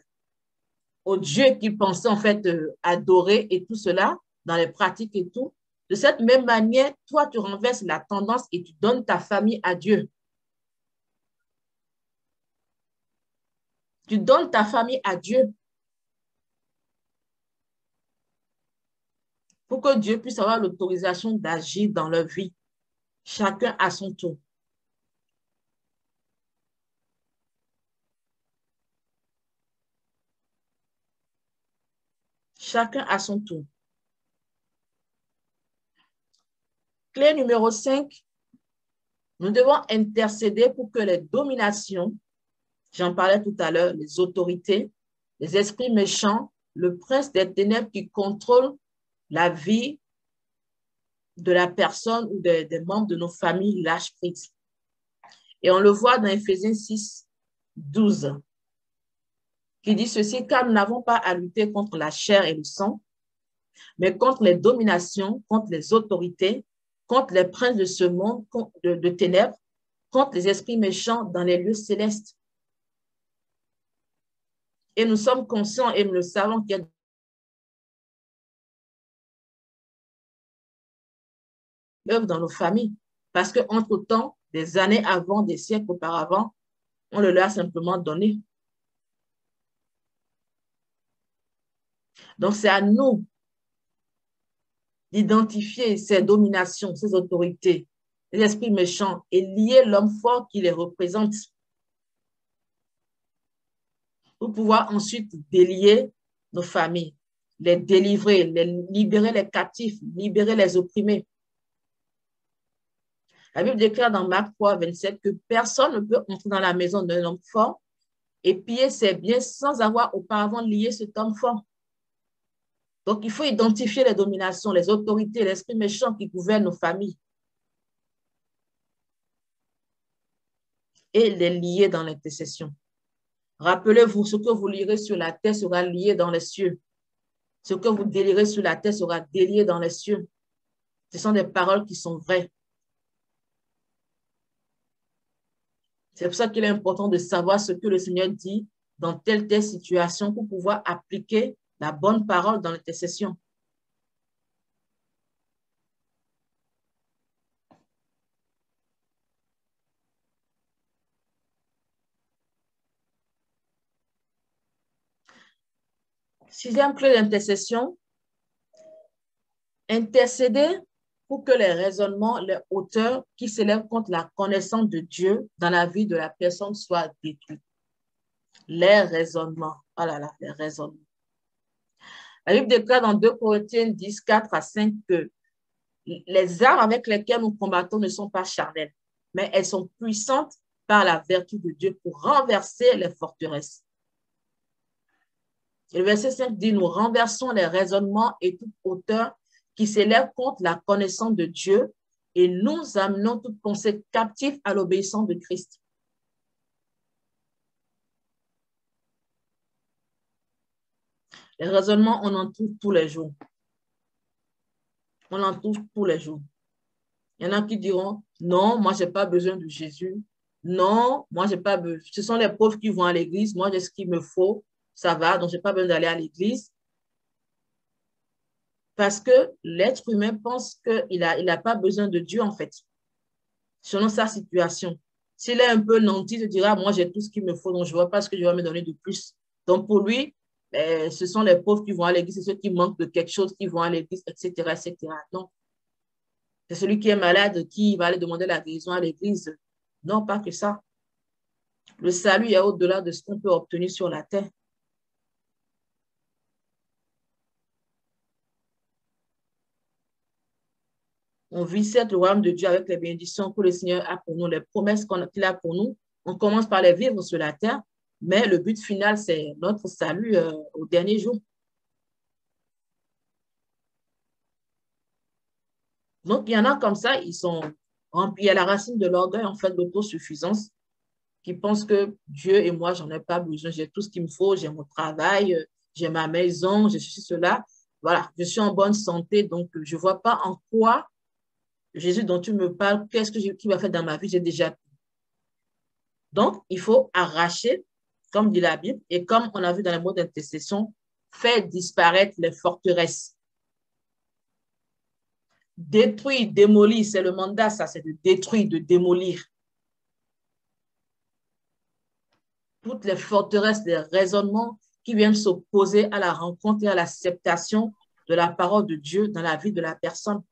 au Dieu qu'ils pensaient en fait adorer et tout cela, dans les pratiques et tout. De cette même manière, toi, tu renverses la tendance et tu donnes ta famille à Dieu. Tu donnes ta famille à Dieu pour que Dieu puisse avoir l'autorisation d'agir dans leur vie, chacun à son tour. Chacun à son tour. Clé numéro 5, nous devons intercéder pour que les dominations, j'en parlais tout à l'heure, les autorités, les esprits méchants, le prince des ténèbres qui contrôle la vie de la personne ou des membres de nos familles lâchent prise. Et on le voit dans Éphésiens 6, 12, qui dit ceci, car nous n'avons pas à lutter contre la chair et le sang, mais contre les dominations, contre les autorités, contre les princes de ce monde de ténèbres, contre les esprits méchants dans les lieux célestes. Et nous sommes conscients et nous le savons qu'il y a œuvre dans nos familles. Parce qu'entre-temps, des années avant, des siècles auparavant, on le leur a simplement donné. Donc, c'est à nous d'identifier ces dominations, ces autorités, les esprits méchants et lier l'homme fort qui les représente pour pouvoir ensuite délier nos familles, les délivrer, libérer les captifs, libérer les opprimés. La Bible déclare dans Marc 3, 27 que personne ne peut entrer dans la maison d'un homme fort et piller ses biens sans avoir auparavant lié cet homme fort. Donc, il faut identifier les dominations, les autorités, l'esprit méchant qui gouverne nos familles et les lier dans l'intercession. Rappelez-vous, ce que vous lirez sur la terre sera lié dans les cieux. Ce que vous délirez sur la terre sera délié dans les cieux. Ce sont des paroles qui sont vraies. C'est pour ça qu'il est important de savoir ce que le Seigneur dit dans telle situation pour pouvoir appliquer la bonne parole dans l'intercession. Sixième clé d'intercession, intercéder pour que les raisonnements, les hauteurs qui s'élèvent contre la connaissance de Dieu dans la vie de la personne soient détruits. Les raisonnements. Oh là là, les raisonnements. La Bible déclare dans 2 Corinthiens 10, 4 à 5 que les armes avec lesquelles nous combattons ne sont pas charnelles, mais elles sont puissantes par la vertu de Dieu pour renverser les forteresses. Et le verset 5 dit, nous renversons les raisonnements et toute hauteur qui s'élève contre la connaissance de Dieu et nous amenons toute pensée captive à l'obéissance de Christ. Les raisonnements, on en trouve tous les jours. On en trouve tous les jours. Il y en a qui diront, non, moi, je n'ai pas besoin de Jésus. Non, moi, j'ai pas besoin. Ce sont les pauvres qui vont à l'église. Moi, j'ai ce qu'il me faut. Ça va, donc je n'ai pas besoin d'aller à l'église. Parce que l'être humain pense qu'il n'a pas besoin de Dieu, en fait, selon sa situation. S'il est un peu nanti, il se dira, moi, j'ai tout ce qu'il me faut, donc je ne vois pas ce que je vais me donner de plus. Donc, pour lui, ce sont les pauvres qui vont à l'église, c'est ceux qui manquent de quelque chose qui vont à l'église, etc., etc. Non. C'est celui qui est malade qui va aller demander la guérison à l'église. Non, pas que ça. Le salut est au-delà de ce qu'on peut obtenir sur la terre. On vit cette le royaume de Dieu avec les bénédictions que le Seigneur a pour nous, les promesses qu'il a pour nous. On commence par les vivre sur la terre, mais le but final, c'est notre salut au dernier jour. Donc, il y en a comme ça, ils sont remplis à la racine de l'orgueil, en fait, d'autosuffisance, qui pensent que Dieu et moi, j'en ai pas besoin, j'ai tout ce qu'il me faut, j'ai mon travail, j'ai ma maison, je suis cela. Voilà, je suis en bonne santé, donc je ne vois pas en quoi Jésus dont tu me parles, qu'est-ce qu'il va faire dans ma vie, j'ai déjà tout. Donc, il faut arracher, comme dit la Bible, et comme on a vu dans le mot d'intercession, faire disparaître les forteresses. Détruire, démolir, c'est le mandat, ça, c'est de détruire, de démolir. Toutes les forteresses, les raisonnements qui viennent s'opposer à la rencontre et à l'acceptation de la parole de Dieu dans la vie de la personne.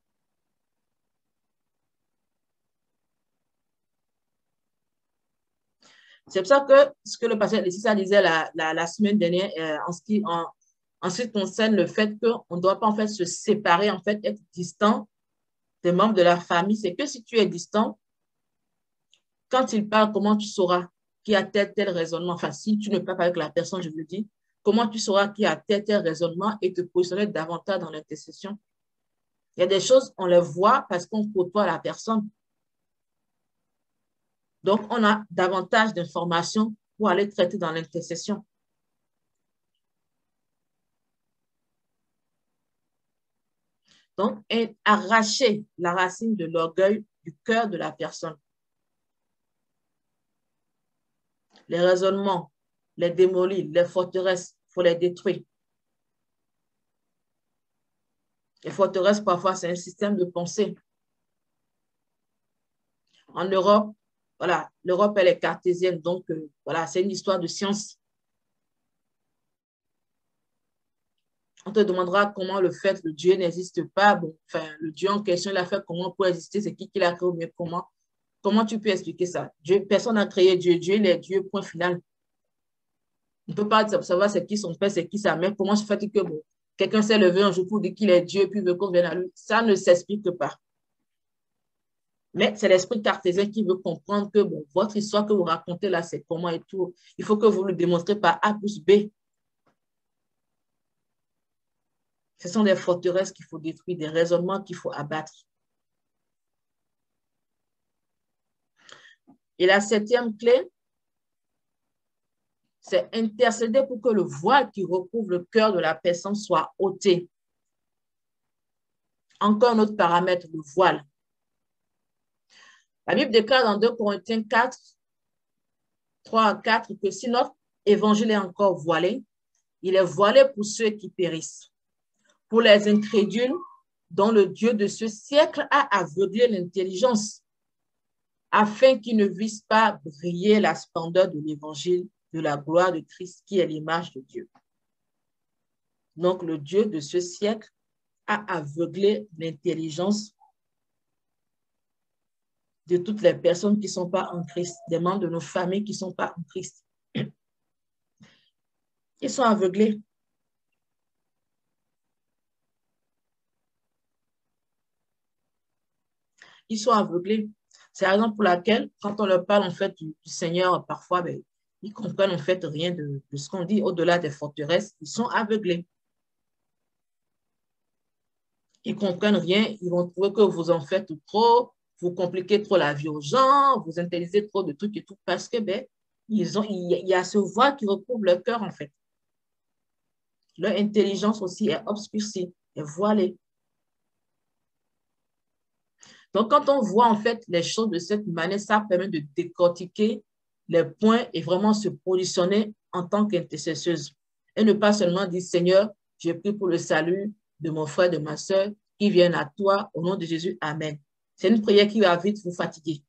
C'est pour ça que ce que le pasteur Laetitia disait la semaine dernière en ce qui concerne le fait qu'on ne doit pas en fait se séparer, en fait être distant des membres de la famille, c'est que si tu es distant, quand il parle, comment tu sauras qui a tel raisonnement, enfin si tu ne parles pas avec la personne, je veux dire, comment tu sauras qui a tel raisonnement et te positionner davantage dans l'intercession. Il y a des choses, on les voit parce qu'on côtoie la personne. Donc, on a davantage d'informations pour aller traiter dans l'intercession. Donc, arracher la racine de l'orgueil du cœur de la personne. Les raisonnements, les démolir, les forteresses, il faut les détruire. Les forteresses, parfois, c'est un système de pensée. En Europe, voilà, l'Europe, elle est cartésienne, donc voilà, c'est une histoire de science. On te demandera comment le fait que Dieu n'existe pas. Bon, enfin, le Dieu en question, il a fait comment pour exister, c'est qui l'a créé, mais comment? Comment tu peux expliquer ça? Dieu, personne n'a créé Dieu. Dieu, il est Dieu, point final. On ne peut pas savoir c'est qui son père, c'est qui sa mère. Comment se fait que bon, quelqu'un s'est levé un jour pour dire qu'il est Dieu, puis veut qu'on vienne à lui? Ça ne s'explique pas. Mais c'est l'esprit cartésien qui veut comprendre que bon, votre histoire que vous racontez là, c'est comment et tout. Il faut que vous le démontrez par A plus B. Ce sont des forteresses qu'il faut détruire, des raisonnements qu'il faut abattre. Et la septième clé, c'est intercéder pour que le voile qui recouvre le cœur de la personne soit ôté. Encore un autre paramètre, le voile. La Bible déclare dans 2 Corinthiens 4, 3 à 4, que si notre évangile est encore voilé, il est voilé pour ceux qui périssent. Pour les incrédules, dont le Dieu de ce siècle a aveuglé l'intelligence, afin qu'ils ne vissent pas briller la splendeur de l'évangile de la gloire de Christ, qui est l'image de Dieu. Donc, le Dieu de ce siècle a aveuglé l'intelligence de toutes les personnes qui ne sont pas en Christ, des membres de nos familles qui ne sont pas en Christ. Ils sont aveuglés. Ils sont aveuglés. C'est la raison pour laquelle, quand on leur parle en fait du Seigneur, parfois, ben, ils comprennent en fait rien de ce qu'on dit au-delà des forteresses. Ils sont aveuglés. Ils comprennent rien. Ils vont trouver que vous en faites trop, vous compliquez trop la vie aux gens, vous intellisez trop de trucs et tout, parce que ben, il y a ce voile qui recouvre leur cœur en fait. Leur intelligence aussi est obscurcie, est voilée. Donc, quand on voit en fait les choses de cette manière, ça permet de décortiquer les points et vraiment se positionner en tant qu'intercesseuse. Et ne pas seulement dire, Seigneur, je prie pour le salut de mon frère, de ma soeur, qui viennent à toi au nom de Jésus. Amen. C'est une prière qui va vite vous fatiguer.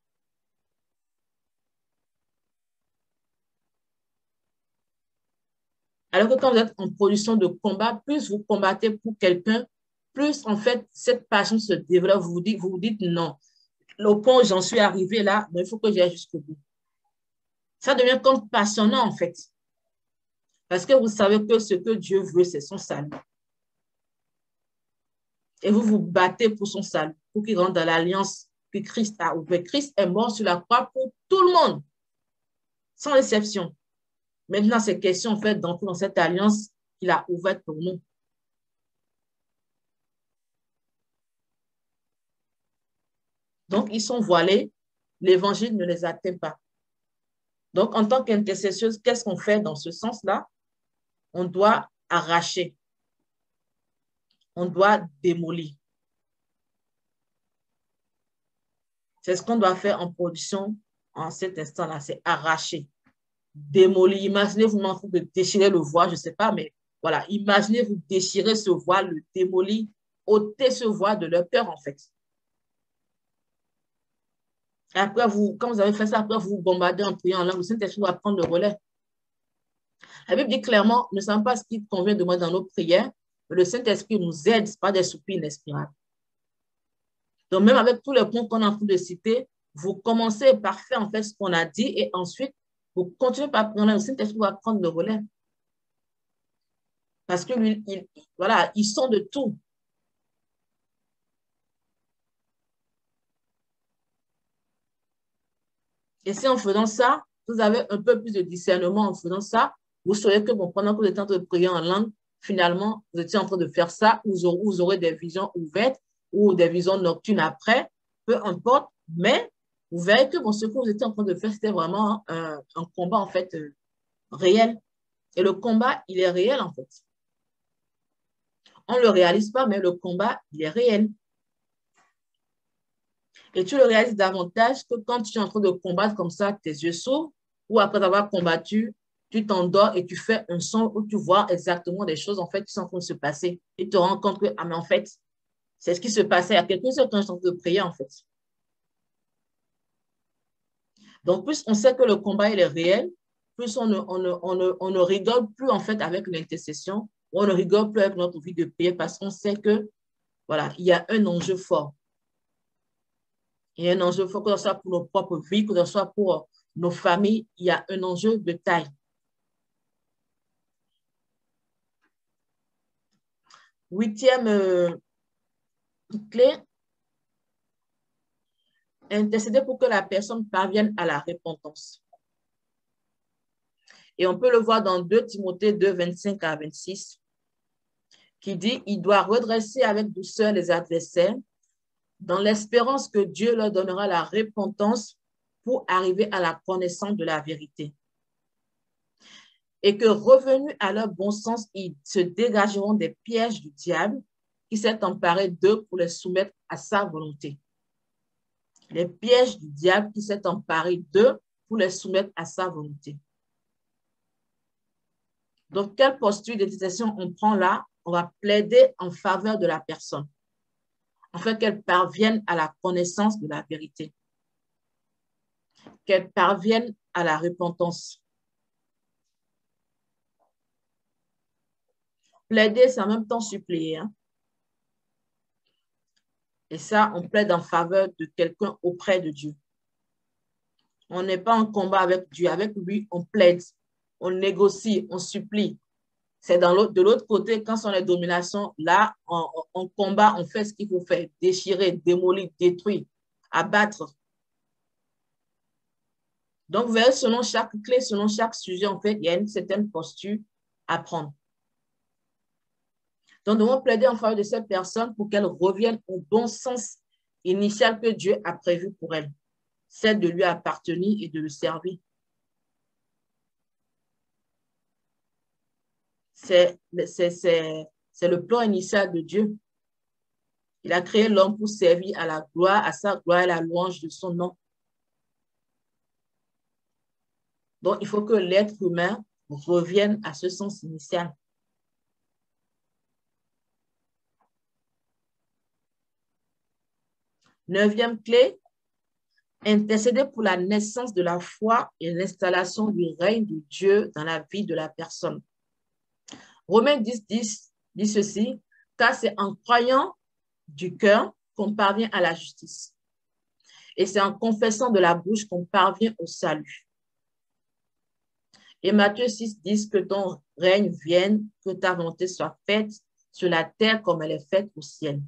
Alors que quand vous êtes en position de combat, plus vous combattez pour quelqu'un, plus en fait cette passion se développe. Vous vous dites non. Au point où j'en suis arrivé là, mais il faut que j'aille jusqu'au bout. Ça devient comme passionnant en fait. Parce que vous savez que ce que Dieu veut, c'est son salut. Et vous vous battez pour son salut, pour qu'il rentre dans l'alliance que Christ a ouverte. Christ est mort sur la croix pour tout le monde, sans exception. Maintenant, c'est question en fait d'entrer dans cette alliance qu'il a ouverte pour nous. Donc, ils sont voilés, l'évangile ne les atteint pas. Donc, en tant qu'intercesseuse, qu'est-ce qu'on fait dans ce sens-là? On doit arracher, on doit démolir. C'est ce qu'on doit faire en production en cet instant-là, c'est arracher, démolir. Imaginez-vous en train de déchirer le voile, je ne sais pas, mais voilà, imaginez-vous déchirer ce voile, le démolir, ôter ce voile de leur cœur, en fait. Et après, quand vous avez fait ça, après, vous bombardez en priant en langue, le Saint-Esprit va prendre le relais. La Bible dit clairement, ne savons pas ce qui convient de moi dans nos prières, mais le Saint-Esprit nous aide, pas des soupirs inespérables. Donc, même avec tous les points qu'on a en train de citer, vous commencez par faire en fait ce qu'on a dit et ensuite, vous continuez par prendre le Saint-Esprit va prendre le relais. Parce que lui, voilà, ils sont de tout. Et si en faisant ça, vous avez un peu plus de discernement en faisant ça, vous saurez que bon, pendant que vous êtes en train de prier en langue, finalement, vous étiez en train de faire ça, vous aurez des visions ouvertes ou des visions nocturnes après, peu importe, mais vous verrez que bon, ce que vous étiez en train de faire, c'était vraiment un combat en fait réel. Et le combat, il est réel en fait. On ne le réalise pas, mais le combat, il est réel. Et tu le réalises davantage que quand tu es en train de combattre comme ça, tes yeux s'ouvrent, ou après avoir combattu, tu t'endors et tu fais un son où tu vois exactement des choses en fait qui sont en train de se passer. Et tu te rends compte que, ah mais en fait, c'est ce qui se passait il y a quelques heures quand je suis en train de prier en fait. Donc, plus on sait que le combat il est réel, plus on ne rigole plus en fait avec l'intercession, on ne rigole plus avec notre vie de prière parce qu'on sait que, voilà, il y a un enjeu fort. Il y a un enjeu fort, que ce soit pour nos propres vies, que ce soit pour nos familles, il y a un enjeu de taille. Huitième clé, intercéder pour que la personne parvienne à la repentance. Et on peut le voir dans 2 Timothée 2, 25 à 26, qui dit, il doit redresser avec douceur les adversaires dans l'espérance que Dieu leur donnera la repentance pour arriver à la connaissance de la vérité. Et que revenus à leur bon sens, ils se dégageront des pièges du diable qui s'est emparé d'eux pour les soumettre à sa volonté. Les pièges du diable qui s'est emparé d'eux pour les soumettre à sa volonté. Donc, quelle posture d'intercession on prend là? On va plaider en faveur de la personne, afin qu'elle parvienne à la connaissance de la vérité, qu'elle parvienne à la repentance. Plaider, c'est en même temps supplier. Hein? Et ça, on plaide en faveur de quelqu'un auprès de Dieu. On n'est pas en combat avec Dieu. Avec lui, on plaide, on négocie, on supplie. C'est de l'autre côté, quand sont les dominations, là, on combat, on fait ce qu'il faut faire, déchirer, démolir, détruire, abattre. Donc, vous voyez, selon chaque clé, selon chaque sujet, en fait, il y a une certaine posture à prendre. Donc, nous devons plaider en faveur de cette personne pour qu'elle revienne au bon sens initial que Dieu a prévu pour elle, c'est de lui appartenir et de le servir. C'est le plan initial de Dieu. Il a créé l'homme pour servir à la gloire, à sa gloire et à la louange de son nom. Donc, il faut que l'être humain revienne à ce sens initial. Neuvième clé, intercéder pour la naissance de la foi et l'installation du règne de Dieu dans la vie de la personne. Romains 10 dit ceci, car c'est en croyant du cœur qu'on parvient à la justice. Et c'est en confessant de la bouche qu'on parvient au salut. Et Matthieu 6 dit que ton règne vienne, que ta volonté soit faite sur la terre comme elle est faite au ciel.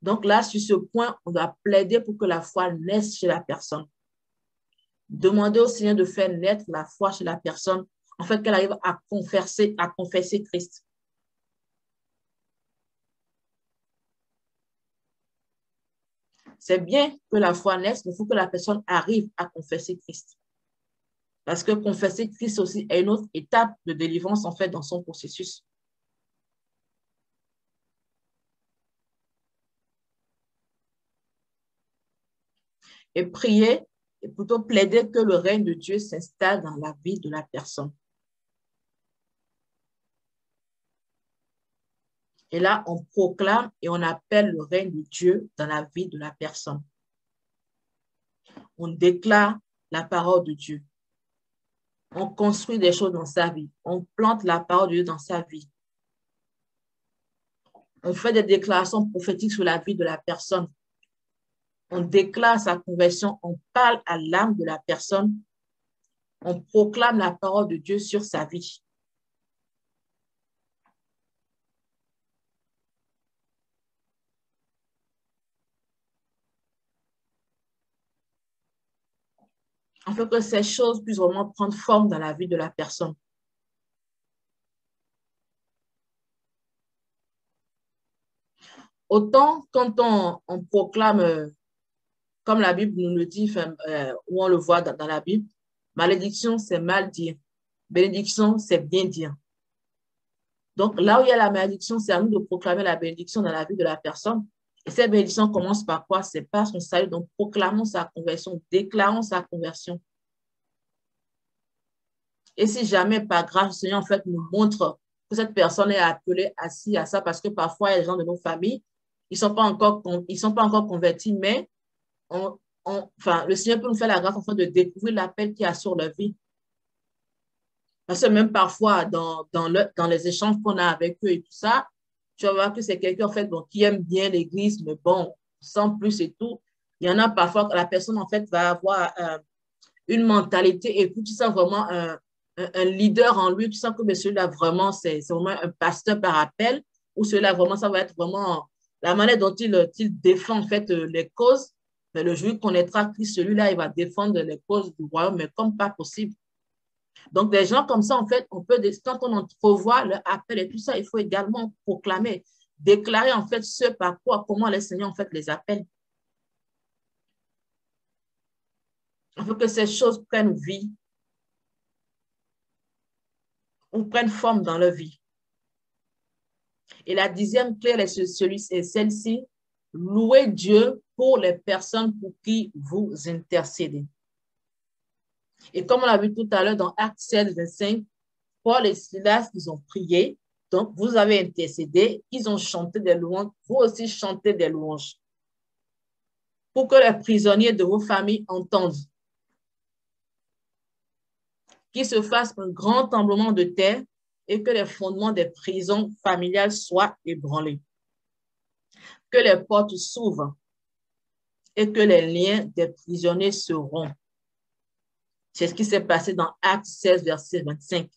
Donc là, sur ce point, on doit plaider pour que la foi naisse chez la personne. Demander au Seigneur de faire naître la foi chez la personne, en fait, qu'elle arrive à confesser Christ. C'est bien que la foi naisse, mais il faut que la personne arrive à confesser Christ. Parce que confesser Christ aussi est une autre étape de délivrance, en fait, dans son processus. Et prier, et plutôt plaider que le règne de Dieu s'installe dans la vie de la personne. Et là, on proclame et on appelle le règne de Dieu dans la vie de la personne. On déclare la parole de Dieu. On construit des choses dans sa vie. On plante la parole de Dieu dans sa vie. On fait des déclarations prophétiques sur la vie de la personne. On déclare sa conversion. On parle à l'âme de la personne. On proclame la parole de Dieu sur sa vie. Afin que ces choses puissent vraiment prendre forme dans la vie de la personne. Autant quand on proclame, comme la Bible nous le dit, où on le voit dans la Bible, malédiction, c'est mal dire. Bénédiction, c'est bien dire. Donc, là où il y a la malédiction, c'est à nous de proclamer la bénédiction dans la vie de la personne. Et cette bénédiction commence par quoi? C'est par son salut. Donc, proclamons sa conversion, déclarons sa conversion. Et si jamais, par grâce, le Seigneur, en fait, nous montre que cette personne est appelée à ci, à ça, parce que parfois, il y a des gens de nos familles, ils ne sont pas encore convertis, mais enfin, le Seigneur peut nous faire la grâce, en fait, de découvrir l'appel qu'il y a sur leur vie. Parce que même parfois, dans les échanges qu'on a avec eux et tout ça, tu vas voir que c'est quelqu'un, en fait, bon, qui aime bien l'Église, mais bon, sans plus et tout. Il y en a parfois que la personne, en fait, va avoir une mentalité et puis tu sens vraiment un leader en lui, tu sens que celui-là, vraiment, c'est vraiment un pasteur par appel, ou celui-là, vraiment, ça va être vraiment la manière dont il défend, en fait, les causes. Mais le jour où il connaîtra Christ, celui-là, il va défendre les causes du royaume, mais comme pas possible. Donc, des gens comme ça, en fait, quand on entrevoit leur appel et tout ça, il faut également proclamer, déclarer, en fait, ce par quoi, comment les seigneurs, en fait, les appellent. Il faut que ces choses prennent vie ou prennent forme dans leur vie. Et la 10e clé est celle-ci, louer Dieu pour les personnes pour qui vous intercédez. Et comme on l'a vu tout à l'heure dans Actes 16, 25, Paul et Silas, ils ont prié, donc vous avez intercédé, ils ont chanté des louanges, vous aussi chantez des louanges. Pour que les prisonniers de vos familles entendent. Qu'il se fasse un grand tremblement de terre et que les fondements des prisons familiales soient ébranlés. Que les portes s'ouvrent et que les liens des prisonniers se rompent. C'est ce qui s'est passé dans Actes 16, verset 25.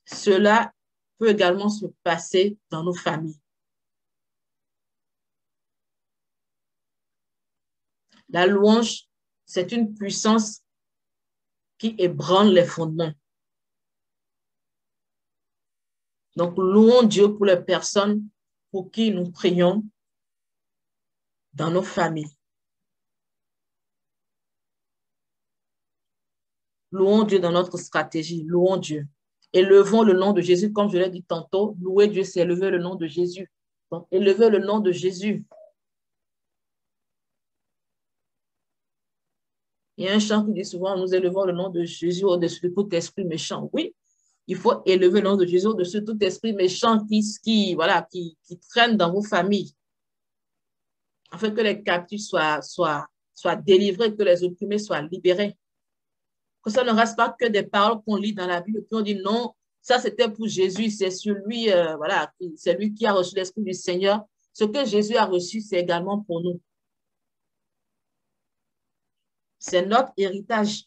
Cela peut également se passer dans nos familles. La louange, c'est une puissance qui ébranle les fondements. Donc, louons Dieu pour les personnes pour qui nous prions dans nos familles. Louons Dieu dans notre stratégie. Louons Dieu. Élevons le nom de Jésus, comme je l'ai dit tantôt. Louer Dieu, c'est élever le nom de Jésus. Donc, élevez le nom de Jésus. Il y a un chant qui dit souvent, nous élevons le nom de Jésus au-dessus de tout esprit méchant. Oui, il faut élever le nom de Jésus au-dessus de tout esprit méchant qui traîne dans vos familles. Afin que les captifs soient délivrés, que les opprimés soient libérés. Que ça ne reste pas que des paroles qu'on lit dans la Bible, puis on dit non, ça c'était pour Jésus, c'est celui, c'est lui qui a reçu l'Esprit du Seigneur. Ce que Jésus a reçu, c'est également pour nous. C'est notre héritage.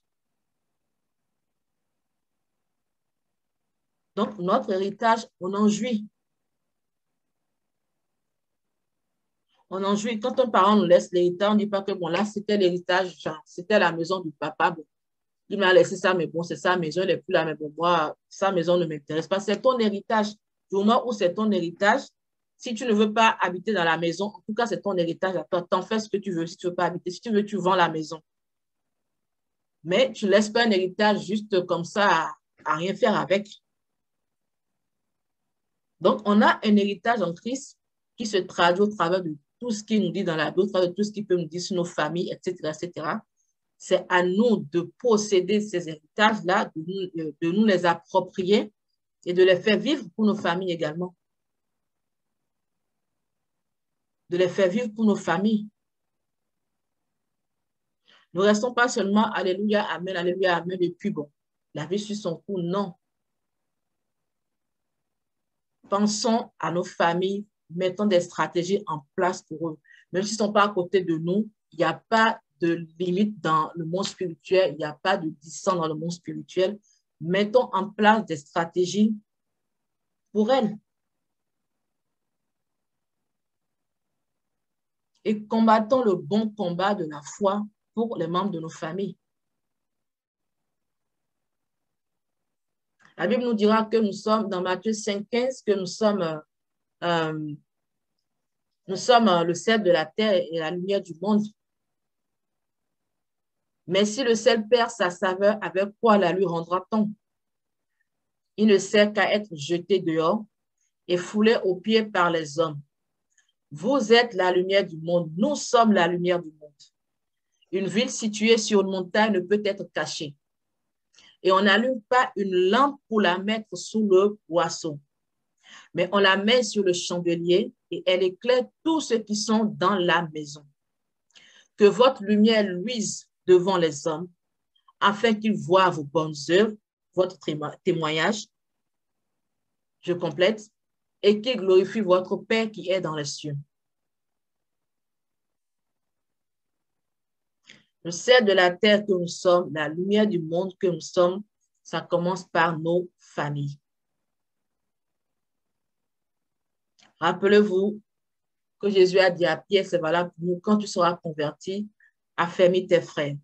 Donc, notre héritage, on en jouit. On en jouit. Quand un parent nous laisse l'héritage, on ne dit pas que bon, là, c'était l'héritage, c'était la maison du papa. Bon, il m'a laissé ça, mais bon, c'est sa maison, elle n'est plus là, mais bon, moi, sa maison ne m'intéresse pas. C'est ton héritage. Du moment où c'est ton héritage, si tu ne veux pas habiter dans la maison, en tout cas, c'est ton héritage à toi. T'en fais ce que tu veux si tu ne veux pas habiter. Si tu veux, tu vends la maison. Mais tu ne laisses pas un héritage juste comme ça à rien faire avec. Donc, on a un héritage en Christ qui se traduit au travers de tout ce qu'il nous dit dans la Bible, au travers de tout ce qu'il peut nous dire sur nos familles, etc., etc. C'est à nous de posséder ces héritages-là, de nous les approprier et de les faire vivre pour nos familles également. De les faire vivre pour nos familles. Ne restons pas seulement Alléluia, Amen, et puis bon, la vie suit son cours. Non. Pensons à nos familles, mettons des stratégies en place pour eux. Même s'ils ne sont pas à côté de nous, il n'y a pas de limite dans le monde spirituel, il n'y a pas de distance dans le monde spirituel. Mettons en place des stratégies pour elles. Et combattons le bon combat de la foi pour les membres de nos familles. La Bible nous dira que nous sommes, dans Matthieu 5,15, que nous sommes le sel de la terre et la lumière du monde. Mais si le sel perd sa saveur, avec quoi la lui rendra-t-on? Il ne sert qu'à être jeté dehors et foulé aux pieds par les hommes. Vous êtes la lumière du monde. Nous sommes la lumière du monde. Une ville située sur une montagne ne peut être cachée. Et on n'allume pas une lampe pour la mettre sous le boisseau, mais on la met sur le chandelier et elle éclaire tous ceux qui sont dans la maison. Que votre lumière luise devant les hommes, afin qu'ils voient vos bonnes œuvres, votre témoignage, je complète, et qu'ils glorifient votre Père qui est dans les cieux. Le sel de la terre que nous sommes, la lumière du monde que nous sommes, ça commence par nos familles. Rappelez-vous que Jésus a dit à Pierre, c'est valable pour nous, quand tu seras converti, affermis tes frères.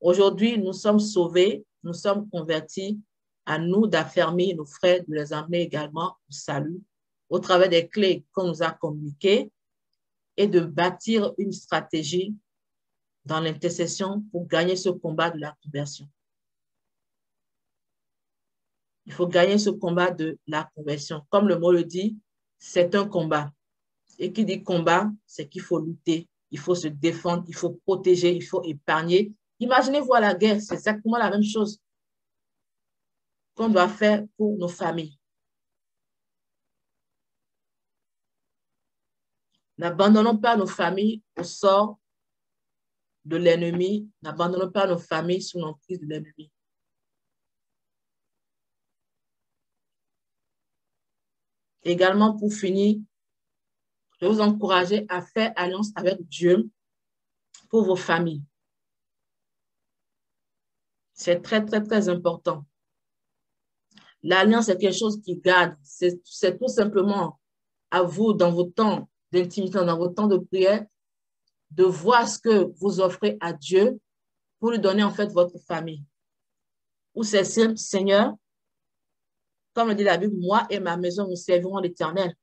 Aujourd'hui, nous sommes sauvés, nous sommes convertis, à nous d'affermir nos frères, de les emmener également au salut, au travers des clés qu'on nous a communiquées et de bâtir une stratégie dans l'intercession pour gagner ce combat de la conversion. Il faut gagner ce combat de la conversion. Comme le mot le dit, c'est un combat. Et qui dit combat, c'est qu'il faut lutter, il faut se défendre, il faut protéger, il faut épargner. Imaginez-vous à la guerre, c'est exactement la même chose qu'on doit faire pour nos familles. N'abandonnons pas nos familles au sort de l'ennemi. N'abandonnons pas nos familles sous l'emprise de l'ennemi. Également, pour finir, je vais vous encourager à faire alliance avec Dieu pour vos familles. C'est très, très, très important. L'alliance, c'est quelque chose qui garde. C'est tout simplement à vous, dans vos temps d'intimité, dans vos temps de prière, de voir ce que vous offrez à Dieu pour lui donner en fait votre famille. Ou c'est simple, Seigneur, comme le dit la Bible, moi et ma maison, nous servirons l'Éternel.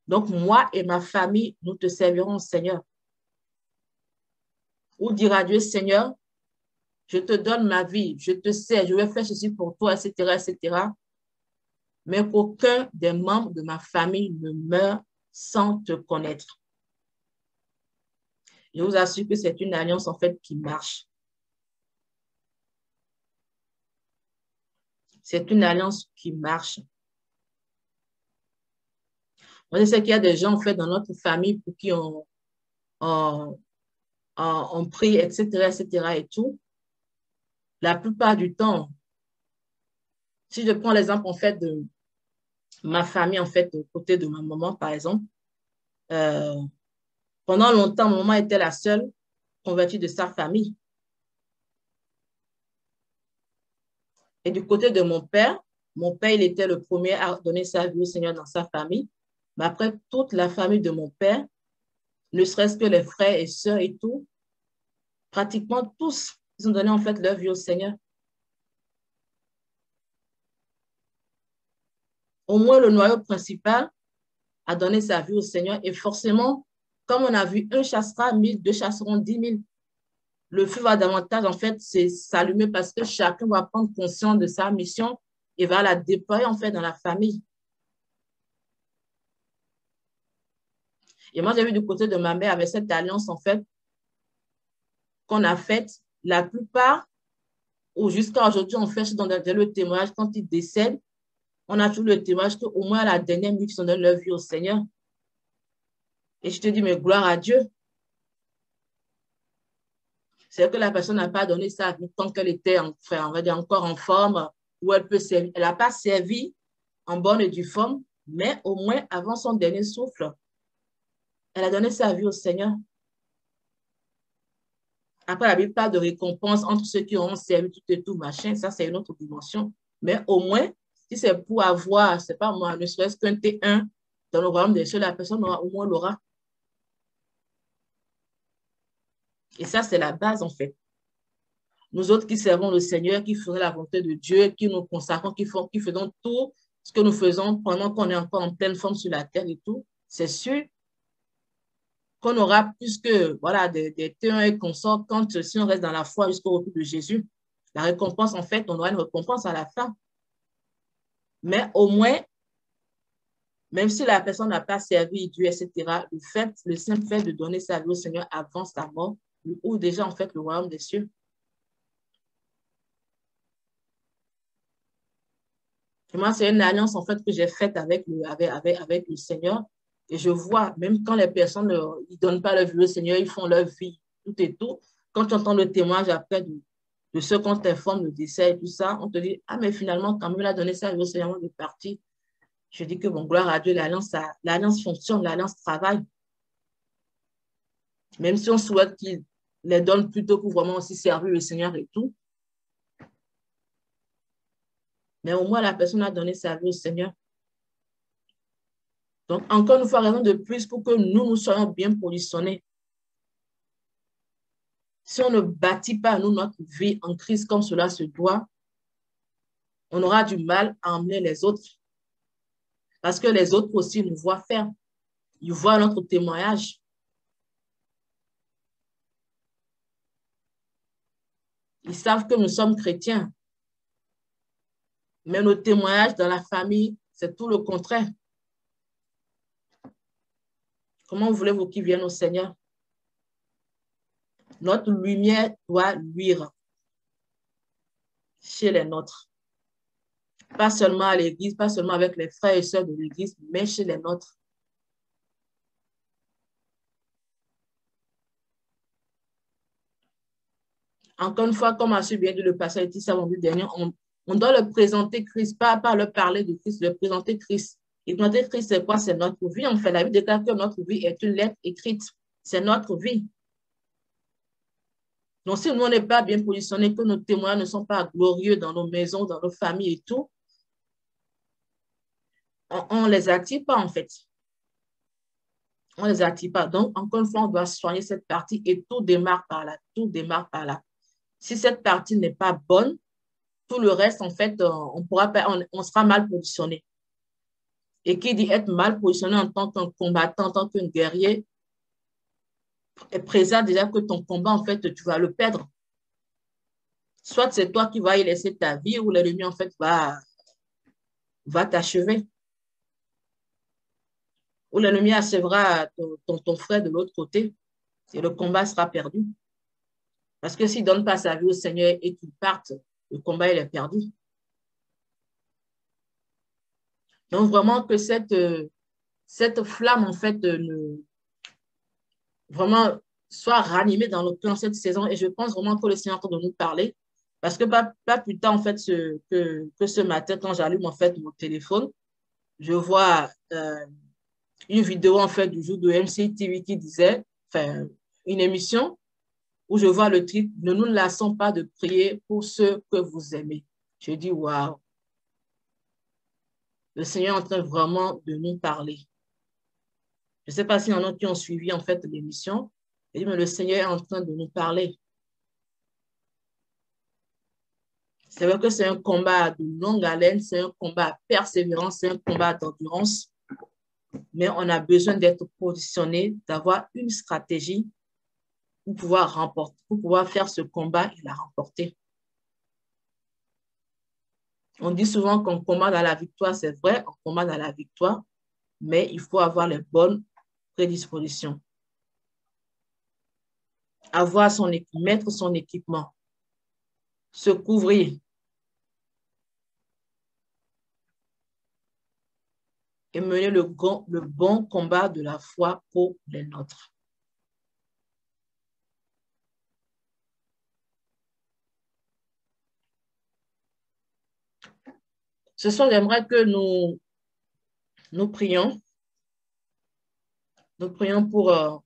Donc, moi et ma famille, nous te servirons, Seigneur. Ou dire à Dieu, Seigneur, je te donne ma vie, je te sers, je vais faire ceci pour toi, etc., etc. Mais qu'aucun des membres de ma famille ne meure sans te connaître. Je vous assure que c'est une alliance en fait qui marche. C'est une alliance qui marche. Moi, je sais qu'il y a des gens en fait dans notre famille pour qui on prie, etc., etc. et tout. La plupart du temps, si je prends l'exemple en fait de ma famille, en fait, du côté de ma maman, par exemple, euh, pendant longtemps, ma maman était la seule convertie de sa famille. Et du côté de mon père, il était le premier à donner sa vie au Seigneur dans sa famille. Mais après, toute la famille de mon père, ne serait-ce que les frères et sœurs et tout, pratiquement tous, ils ont donné en fait leur vie au Seigneur. Au moins, le noyau principal a donné sa vie au Seigneur. Et forcément, comme on a vu, un chassera 1000, deux chasseront 10 000. Le feu va davantage, en fait, s'allumer parce que chacun va prendre conscience de sa mission et va la déployer, en fait, dans la famille. Et moi, j'ai vu du côté de ma mère, avec cette alliance, en fait, qu'on a faite, la plupart, ou jusqu'à aujourd'hui, on fait dans le témoignage, quand ils décèdent, on a toujours le témoignage qu'au moins à la dernière minute, ils ont donné leur vie au Seigneur. Et je te dis, mais gloire à Dieu. C'est que la personne n'a pas donné sa vie tant qu'elle était, enfin, on va dire, encore en forme, où elle peut servir. Elle n'a pas servi en bonne et due forme, mais au moins, avant son dernier souffle, elle a donné sa vie au Seigneur. Après, la Bible parle de récompense entre ceux qui auront servi tout et tout, machin, ça, c'est une autre dimension. Mais au moins, si c'est pour avoir, c'est pas moi, ne serait-ce qu'un T1 dans le royaume des cieux, la personne aura, au moins l'aura. Et ça, c'est la base, en fait. Nous autres qui servons le Seigneur, qui faisons la volonté de Dieu, qui nous consacrons, qui faisons tout ce que nous faisons pendant qu'on est encore en pleine forme sur la terre et tout, c'est sûr qu'on aura plus que voilà, des témoins et consorts quand si on reste dans la foi jusqu'au retour de Jésus. La récompense, en fait, on aura une récompense à la fin. Mais au moins, même si la personne n'a pas servi Dieu, etc., le simple fait de donner sa vie au Seigneur avant sa mort, ou déjà, en fait, le royaume des cieux. Et moi, c'est une alliance, en fait, que j'ai faite avec le Seigneur. Et je vois, même quand les personnes ne donnent pas leur vie au Seigneur, ils font leur vie, tout et tout. Quand tu entends le témoignage après de ceux qu'on t'informe, le décès et tout ça, on te dit, ah, mais finalement, quand même, il a donné sa vie au Seigneur, on est parti. Je dis que, bon, gloire à Dieu, l'alliance fonctionne, l'alliance travaille. Même si on souhaite qu'il les donne plutôt pour vraiment aussi servir le Seigneur et tout. Mais au moins, la personne a donné sa vie au Seigneur. Donc, encore une fois, raison de plus pour que nous soyons bien positionnés. Si on ne bâtit pas, nous, notre vie en Christ comme cela se doit, on aura du mal à emmener les autres. Parce que les autres aussi nous voient faire. Ils voient notre témoignage. Ils savent que nous sommes chrétiens. Mais nos témoignages dans la famille, c'est tout le contraire. Comment voulez-vous qu'ils viennent au Seigneur? Notre lumière doit luire chez les nôtres. Pas seulement à l'église, pas seulement avec les frères et sœurs de l'église, mais chez les nôtres. Encore une fois, comme a su bien dit le pasteur Laetitia vendredi dernier, on doit leur présenter Christ, pas leur parler de Christ, leur présenter Christ. Et présenter Christ, c'est quoi? C'est notre vie. En fait, la Bible déclare que notre vie est une lettre écrite. C'est notre vie. Donc, si nous, on n'est pas bien positionnés, que nos témoins ne sont pas glorieux dans nos maisons, dans nos familles et tout, on les active pas en fait. On les active pas. Donc, encore une fois, on doit soigner cette partie et tout démarre par là. Tout démarre par là. Si cette partie n'est pas bonne, tout le reste, en fait, on pourra pas, on sera mal positionné. Et qui dit être mal positionné en tant qu'un combattant, en tant qu'un guerrier, est présent déjà que ton combat, en fait, tu vas le perdre. Soit c'est toi qui vas y laisser ta vie ou l'ennemi, en fait, va t'achever. Ou l'ennemi achèvera ton frère de l'autre côté et le combat sera perdu. Parce que s'il ne donne pas sa vie au Seigneur et qu'il parte, le combat, il est perdu. Donc, vraiment que cette flamme, en fait, vraiment soit ranimée dans le cœur cette saison. Et je pense vraiment que le Seigneur est en train de nous parler. Parce que pas plus tard, en fait, que ce matin, quand j'allume, en fait, mon téléphone, je vois une vidéo, en fait, du jour de MCTV qui disait, enfin, une émission où je vois le titre, ne nous lassons pas de prier pour ceux que vous aimez. Je dis, waouh, le Seigneur est en train vraiment de nous parler. Je ne sais pas s'il y en a qui ont suivi en fait l'émission, mais le Seigneur est en train de nous parler. C'est vrai que c'est un combat de longue haleine, c'est un combat à persévérance, c'est un combat d'endurance, mais on a besoin d'être positionné, d'avoir une stratégie pour pouvoir remporter, pour pouvoir faire ce combat et la remporter. On dit souvent qu'on combat dans la victoire, c'est vrai, on combat dans la victoire, mais il faut avoir les bonnes prédispositions. Avoir mettre son équipement, se couvrir et mener le bon combat de la foi pour les nôtres. Ce soir, j'aimerais que nous prions. Nous prions pour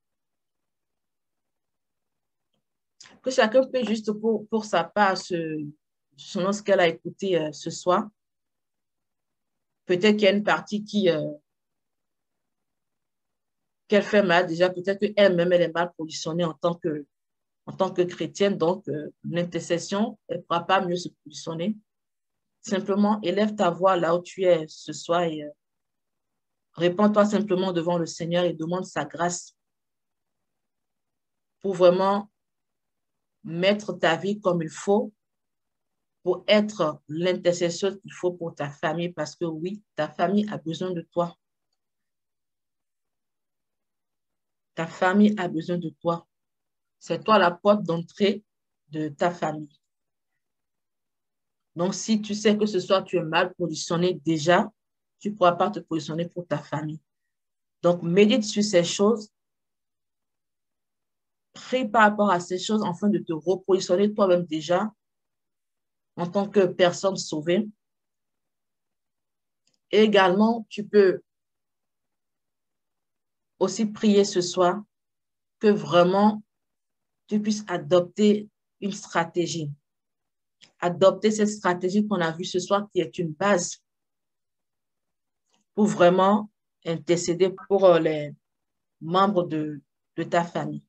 que chacun peut juste pour sa part, selon ce qu'elle a écouté ce soir. Peut-être qu'il y a une partie qu'elle fait mal déjà, peut-être qu'elle-même, elle est mal positionnée en tant que chrétienne. Donc, l'intercession, elle ne pourra pas mieux se positionner. Simplement, élève ta voix là où tu es ce soir et répands-toi simplement devant le Seigneur et demande sa grâce pour vraiment mettre ta vie comme il faut, pour être l'intercesseur qu'il faut pour ta famille, parce que oui, ta famille a besoin de toi. Ta famille a besoin de toi. C'est toi la porte d'entrée de ta famille. Donc, si tu sais que ce soir, tu es mal positionné déjà, tu ne pourras pas te positionner pour ta famille. Donc, médite sur ces choses. Prie par rapport à ces choses afin de te repositionner toi-même déjà en tant que personne sauvée. Et également, tu peux aussi prier ce soir que vraiment tu puisses adopter une stratégie. Adopter cette stratégie qu'on a vue ce soir qui est une base pour vraiment intercéder pour les membres de ta famille.